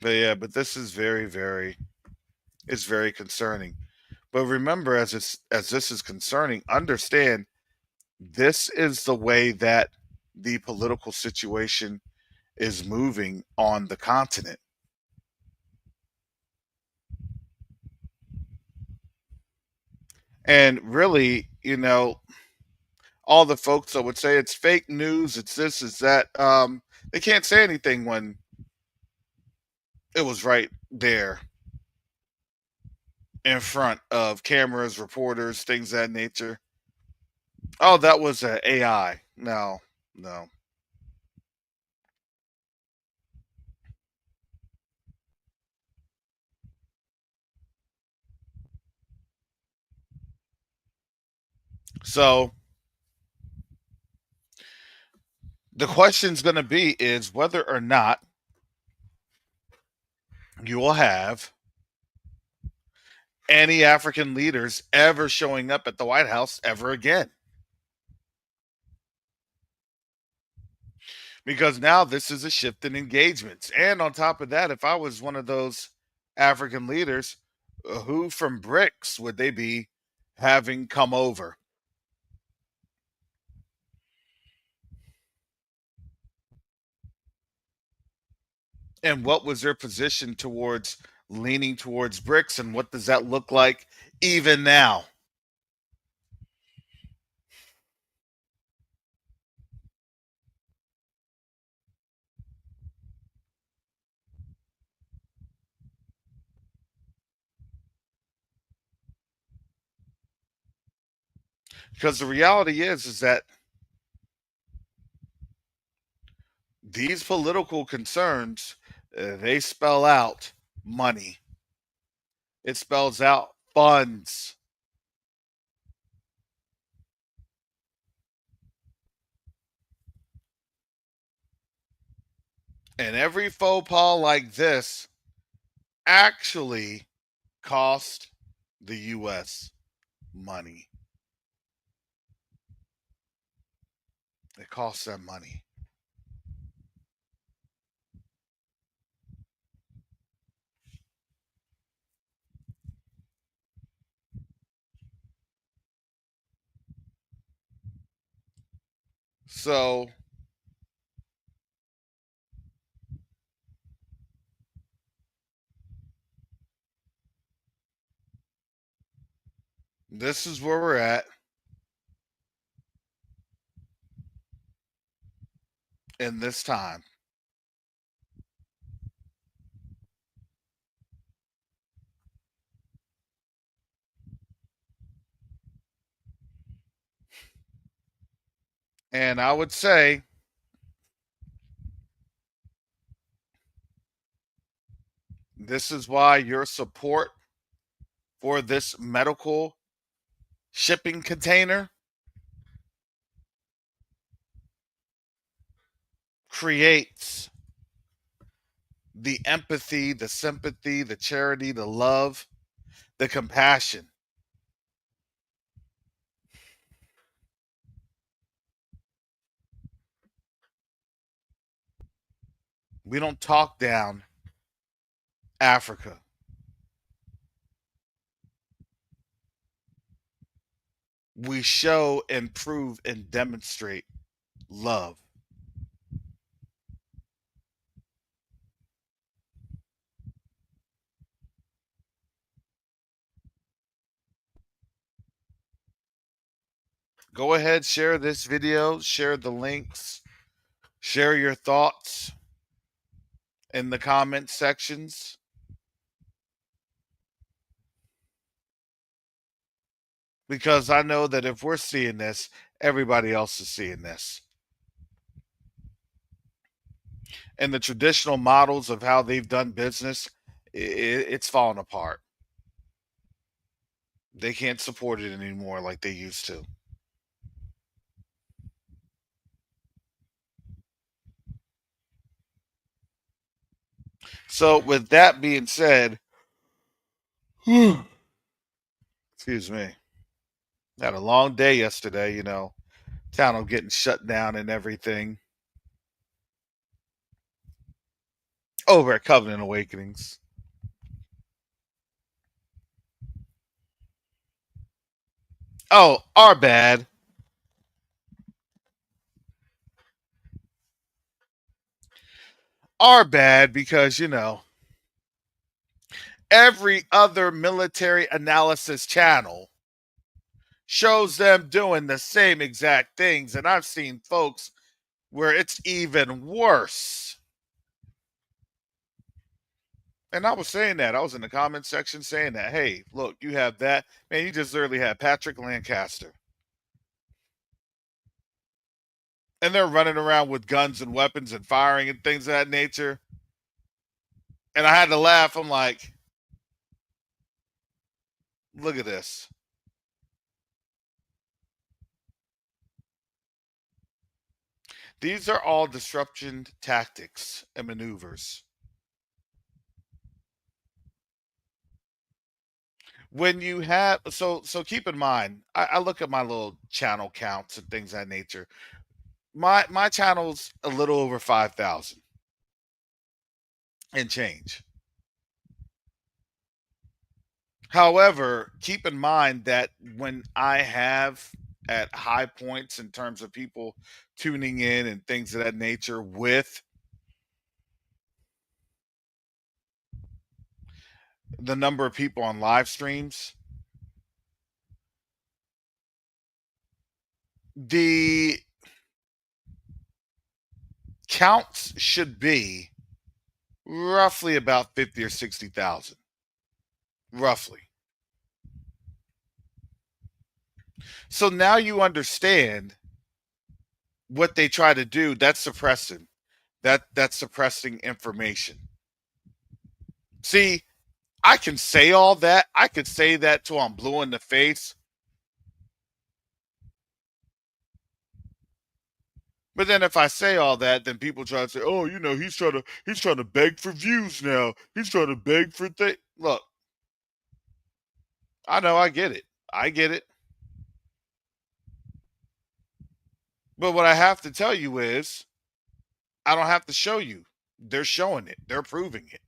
But yeah, but this is very, very, it's very concerning. But remember, as this is concerning, understand this is the way that the political situation is moving on the continent. And really, all the folks that would say it's fake news, it's this, it's that, they can't say anything when it was right there in front of cameras, reporters, things of that nature. Oh, that was a AI. No, no. So the question's going to be is whether or not you will have any African leaders ever showing up at the White House ever again. Because now this is a shift in engagements. And on top of that, if I was one of those African leaders, who from BRICS would they be having come over? And what was their position towards leaning towards BRICS? And what does that look like even now? Because the reality is that these political concerns, they spell out money. It spells out funds. And every faux pas like this actually cost the US money. It costs them money. So this is where we're at in this time. And I would say this is why your support for this medical shipping container creates the empathy, the sympathy, the charity, the love, the compassion. We don't talk down Africa. We show and prove and demonstrate love. Go ahead, share this video, share the links, share your thoughts in the comment sections. Because I know that if we're seeing this, everybody else is seeing this. And the traditional models of how they've done business, it's falling apart. They can't support it anymore like they used to. So, with that being said, excuse me, had a long day yesterday, town getting shut down and everything over at Covenant Awakenings. Oh, our bad. Our bad because, every other military analysis channel shows them doing the same exact things. And I've seen folks where it's even worse. And I was saying that. I was in the comment section saying that, hey, look, you have that. Man, you just literally had Patrick Lancaster. And they're running around with guns and weapons and firing and things of that nature. And I had to laugh. I'm like, look at this. These are all disruption tactics and maneuvers. When you have so keep in mind, I look at my little channel counts and things of that nature. My channel's a little over 5,000 and change. However, keep in mind that when I have at high points in terms of people tuning in and things of that nature with the number of people on live streams, the counts should be roughly about 50 or 60,000. Roughly. So now you understand what they try to do. That's suppressing. That's suppressing information. See, I can say all that. I could say that till I'm blue in the face. But then if I say all that, then people try to say, "Oh, he's trying to beg for views now. He's trying to beg for things." Look, I know, I get it. I get it. But what I have to tell you is, I don't have to show you. They're showing it. They're proving it.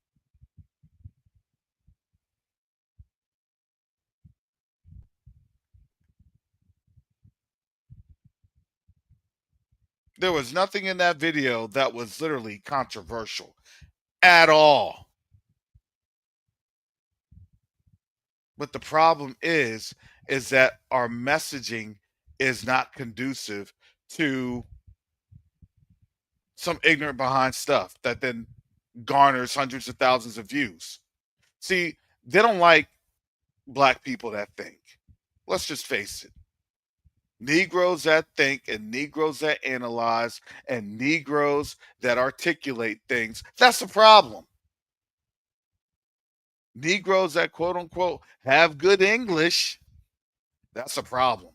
There was nothing in that video that was literally controversial at all. But the problem is that our messaging is not conducive to some ignorant behind stuff that then garners hundreds of thousands of views. See, they don't like black people that think. Let's just face it. Negroes that think and Negroes that analyze and Negroes that articulate things, that's a problem. Negroes that quote unquote have good English, that's a problem.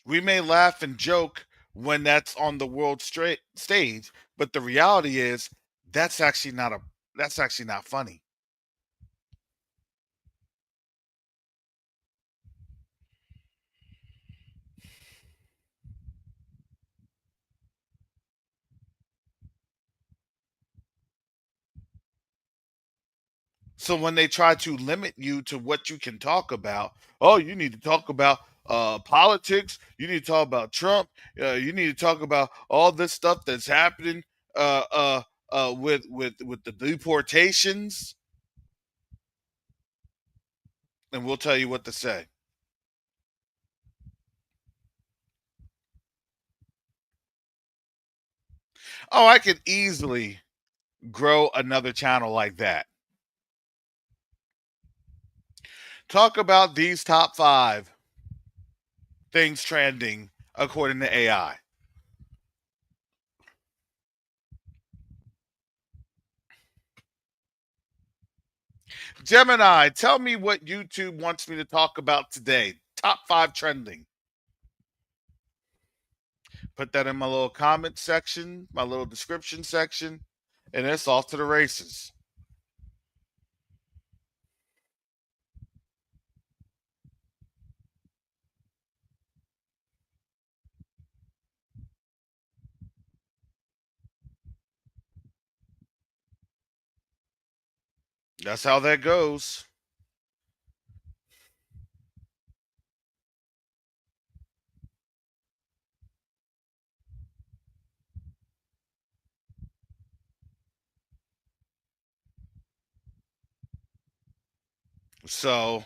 We may laugh and joke when that's on the world stage, but the reality is that's actually not a that's actually not funny. So when they try to limit you to what you can talk about, oh, you need to talk about politics. You need to talk about Trump. You need to talk about all this stuff that's happening uh, uh, with the deportations, and we'll tell you what to say. Oh, I could easily grow another channel like that. Talk about these top 5 things trending according to AI. Gemini, tell me what YouTube wants me to talk about today. Top 5 trending. Put that in my little comment section, my little description section, and it's off to the races. That's how that goes. So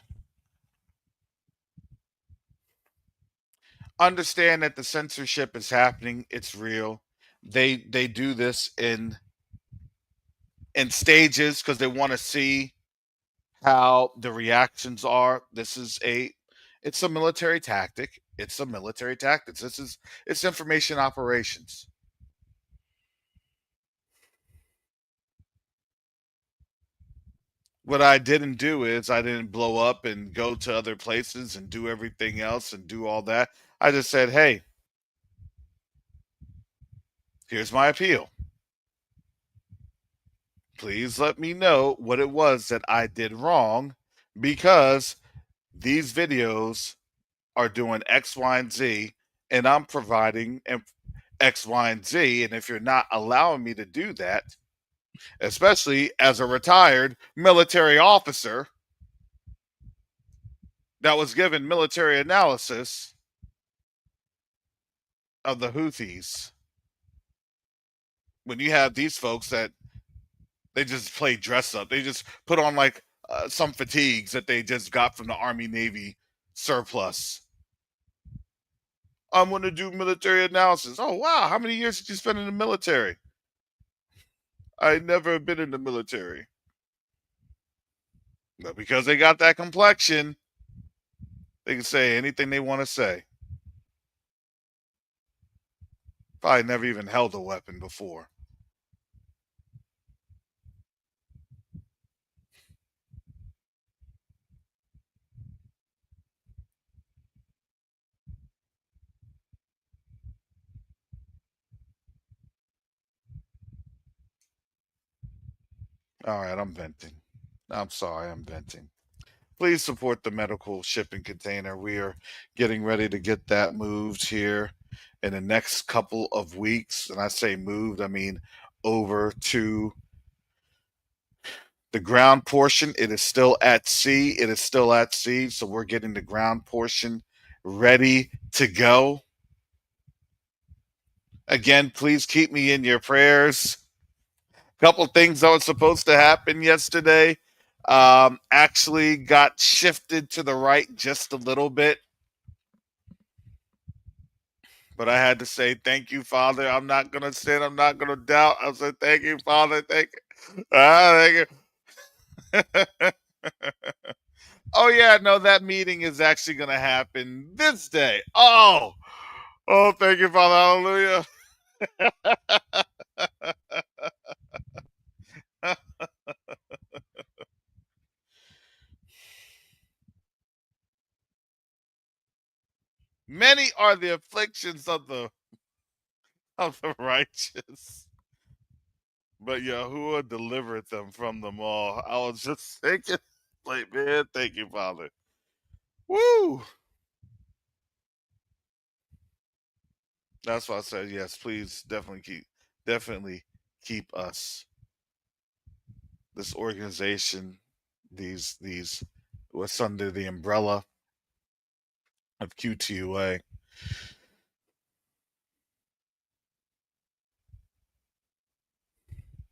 understand that the censorship is happening. It's real. They do this in stages because they want to see how the reactions are. It's a military tactic. It's a military tactics. It's information operations. What I didn't do is I didn't blow up and go to other places and do everything else and do all that. I just said, hey, here's my appeal. Please let me know what it was that I did wrong because these videos are doing X, Y, and Z, and I'm providing X, Y, and Z. And if you're not allowing me to do that, especially as a retired military officer that was given military analysis of the Houthis, when you have these folks that they just play dress up, they just put on like some fatigues that they just got from the Army Navy surplus. I'm going to do military analysis. Oh, wow. How many years did you spend in the military? I never been in the military. But because they got that complexion, they can say anything they want to say. Probably never even held a weapon before. All right, I'm venting. I'm sorry, I'm venting. Please support the medical shipping container. We are getting ready to get that moved here in the next couple of weeks. And I say moved, I mean over to the ground portion. It is still at sea. It is still at sea. So we're getting the ground portion ready to go. Again, please keep me in your prayers. A couple things that was supposed to happen yesterday actually got shifted to the right just a little bit. But I had to say, thank you, Father. I'm not going to sin. I'm not going to doubt. I said, thank you, Father. Thank you. Thank you. Oh, yeah. No, that meeting is actually going to happen this day. Oh, thank you, Father. Hallelujah. Many are the afflictions of the righteous, but Yahuwah delivered them from them all. I was just thinking, like, man, thank you, Father. Woo! That's why I said yes. Please, definitely keep us, this organization, these what's under the umbrella of Q2UA.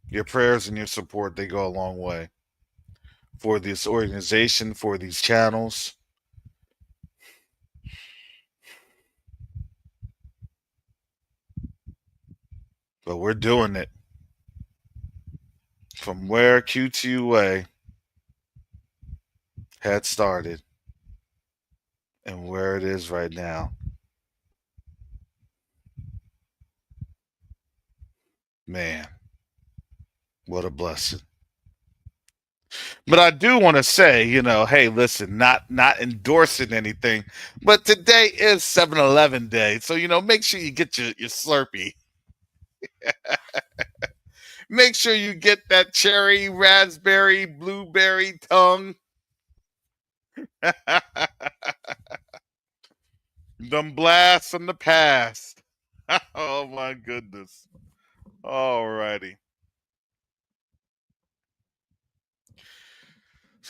Your prayers and your support, they go a long way for this organization, for these channels. But we're doing it from where Q2UA had started and where it is right now. Man, what a blessing. But I do want to say, hey, listen, not endorsing anything, but today is 7-Eleven day. So, make sure you get your Slurpee. Make sure you get that cherry, raspberry, blueberry tongue. Them blasts from the past. Oh my goodness. Alrighty.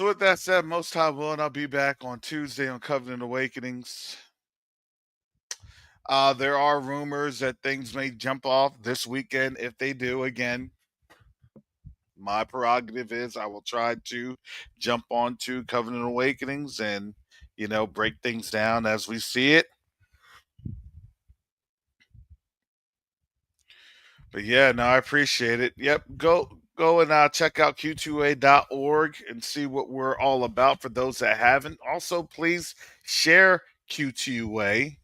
So with that said, most high willing, I'll be back on Tuesday on Covenant Awakenings. There are rumors that things may jump off this weekend. If they do, again, my prerogative is I will try to jump onto Covenant Awakenings and, break things down as we see it. But yeah, no, I appreciate it. Yep, go and check out Q2A.org and see what we're all about for those that haven't. Also, please share Q2UA.org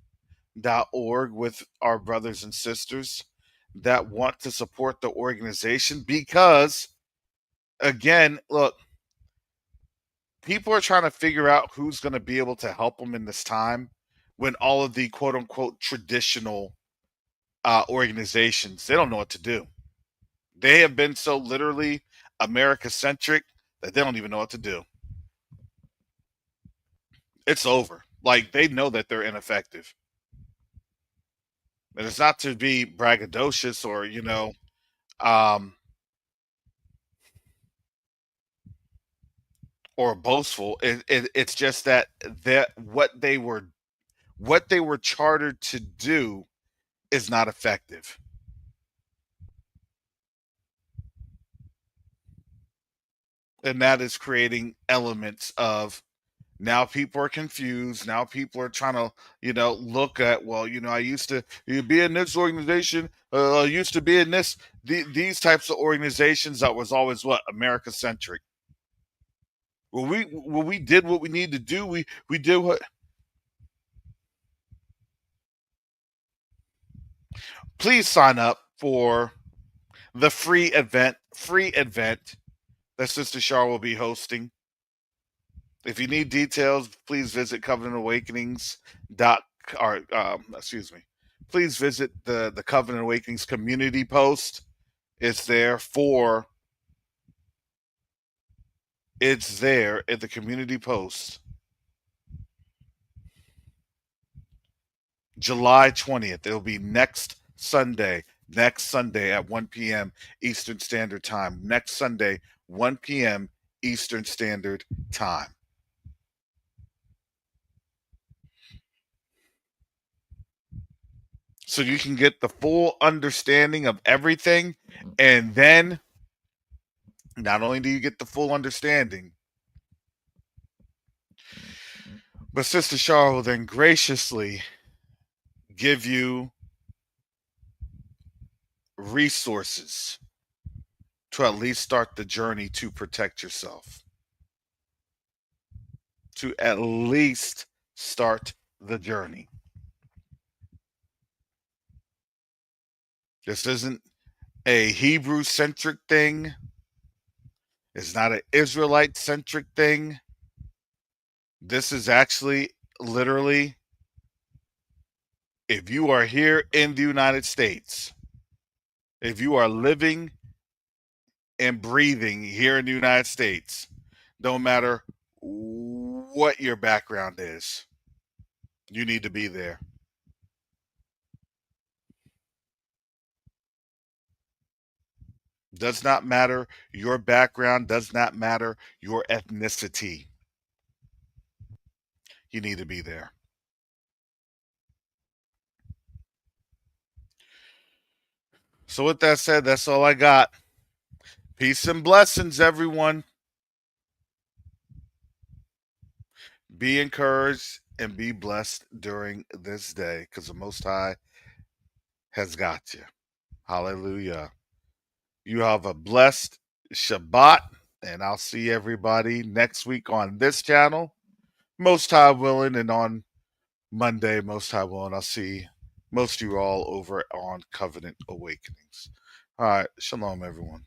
with our brothers and sisters that want to support the organization because, again, look, people are trying to figure out who's going to be able to help them in this time when all of the quote unquote traditional organizations, they don't know what to do. They have been so literally America centric that they don't even know what to do. It's over. Like, they know that they're ineffective. And it's not to be braggadocious or, um, or boastful. It's just that what they were chartered to do is not effective. And that is creating elements of, now people are confused. Now people are trying to, look at, well, I used to be in this organization. I used to be in these types of organizations that was always what, America centric. When we did what we needed to do, we did what. Please sign up for the free event that Sister Char will be hosting. If you need details, please visit Covenant Awakenings please visit the Covenant Awakenings community post. It's there at the community post. July 20th. It'll be next Sunday at 1 p.m. Eastern Standard Time. Next Sunday, 1 p.m. Eastern Standard Time. So you can get the full understanding of everything. And then not only do you get the full understanding, but Sister Char will then graciously give you resources to at least start the journey to protect yourself. To at least start the journey. This isn't a Hebrew centric thing. It's not an Israelite centric thing. This is actually literally, if you are here in the United States, if you are living and breathing here in the United States, no matter what your background is, you need to be there. Does not matter your background, does not matter your ethnicity. You need to be there. So with that said, that's all I got. Peace and blessings, everyone. Be encouraged and be blessed during this day, because the Most High has got you. Hallelujah. You have a blessed Shabbat, and I'll see everybody next week on this channel, Most High willing, and on Monday, Most High willing, I'll see most of you all over on Covenant Awakenings. All right. Shalom, everyone.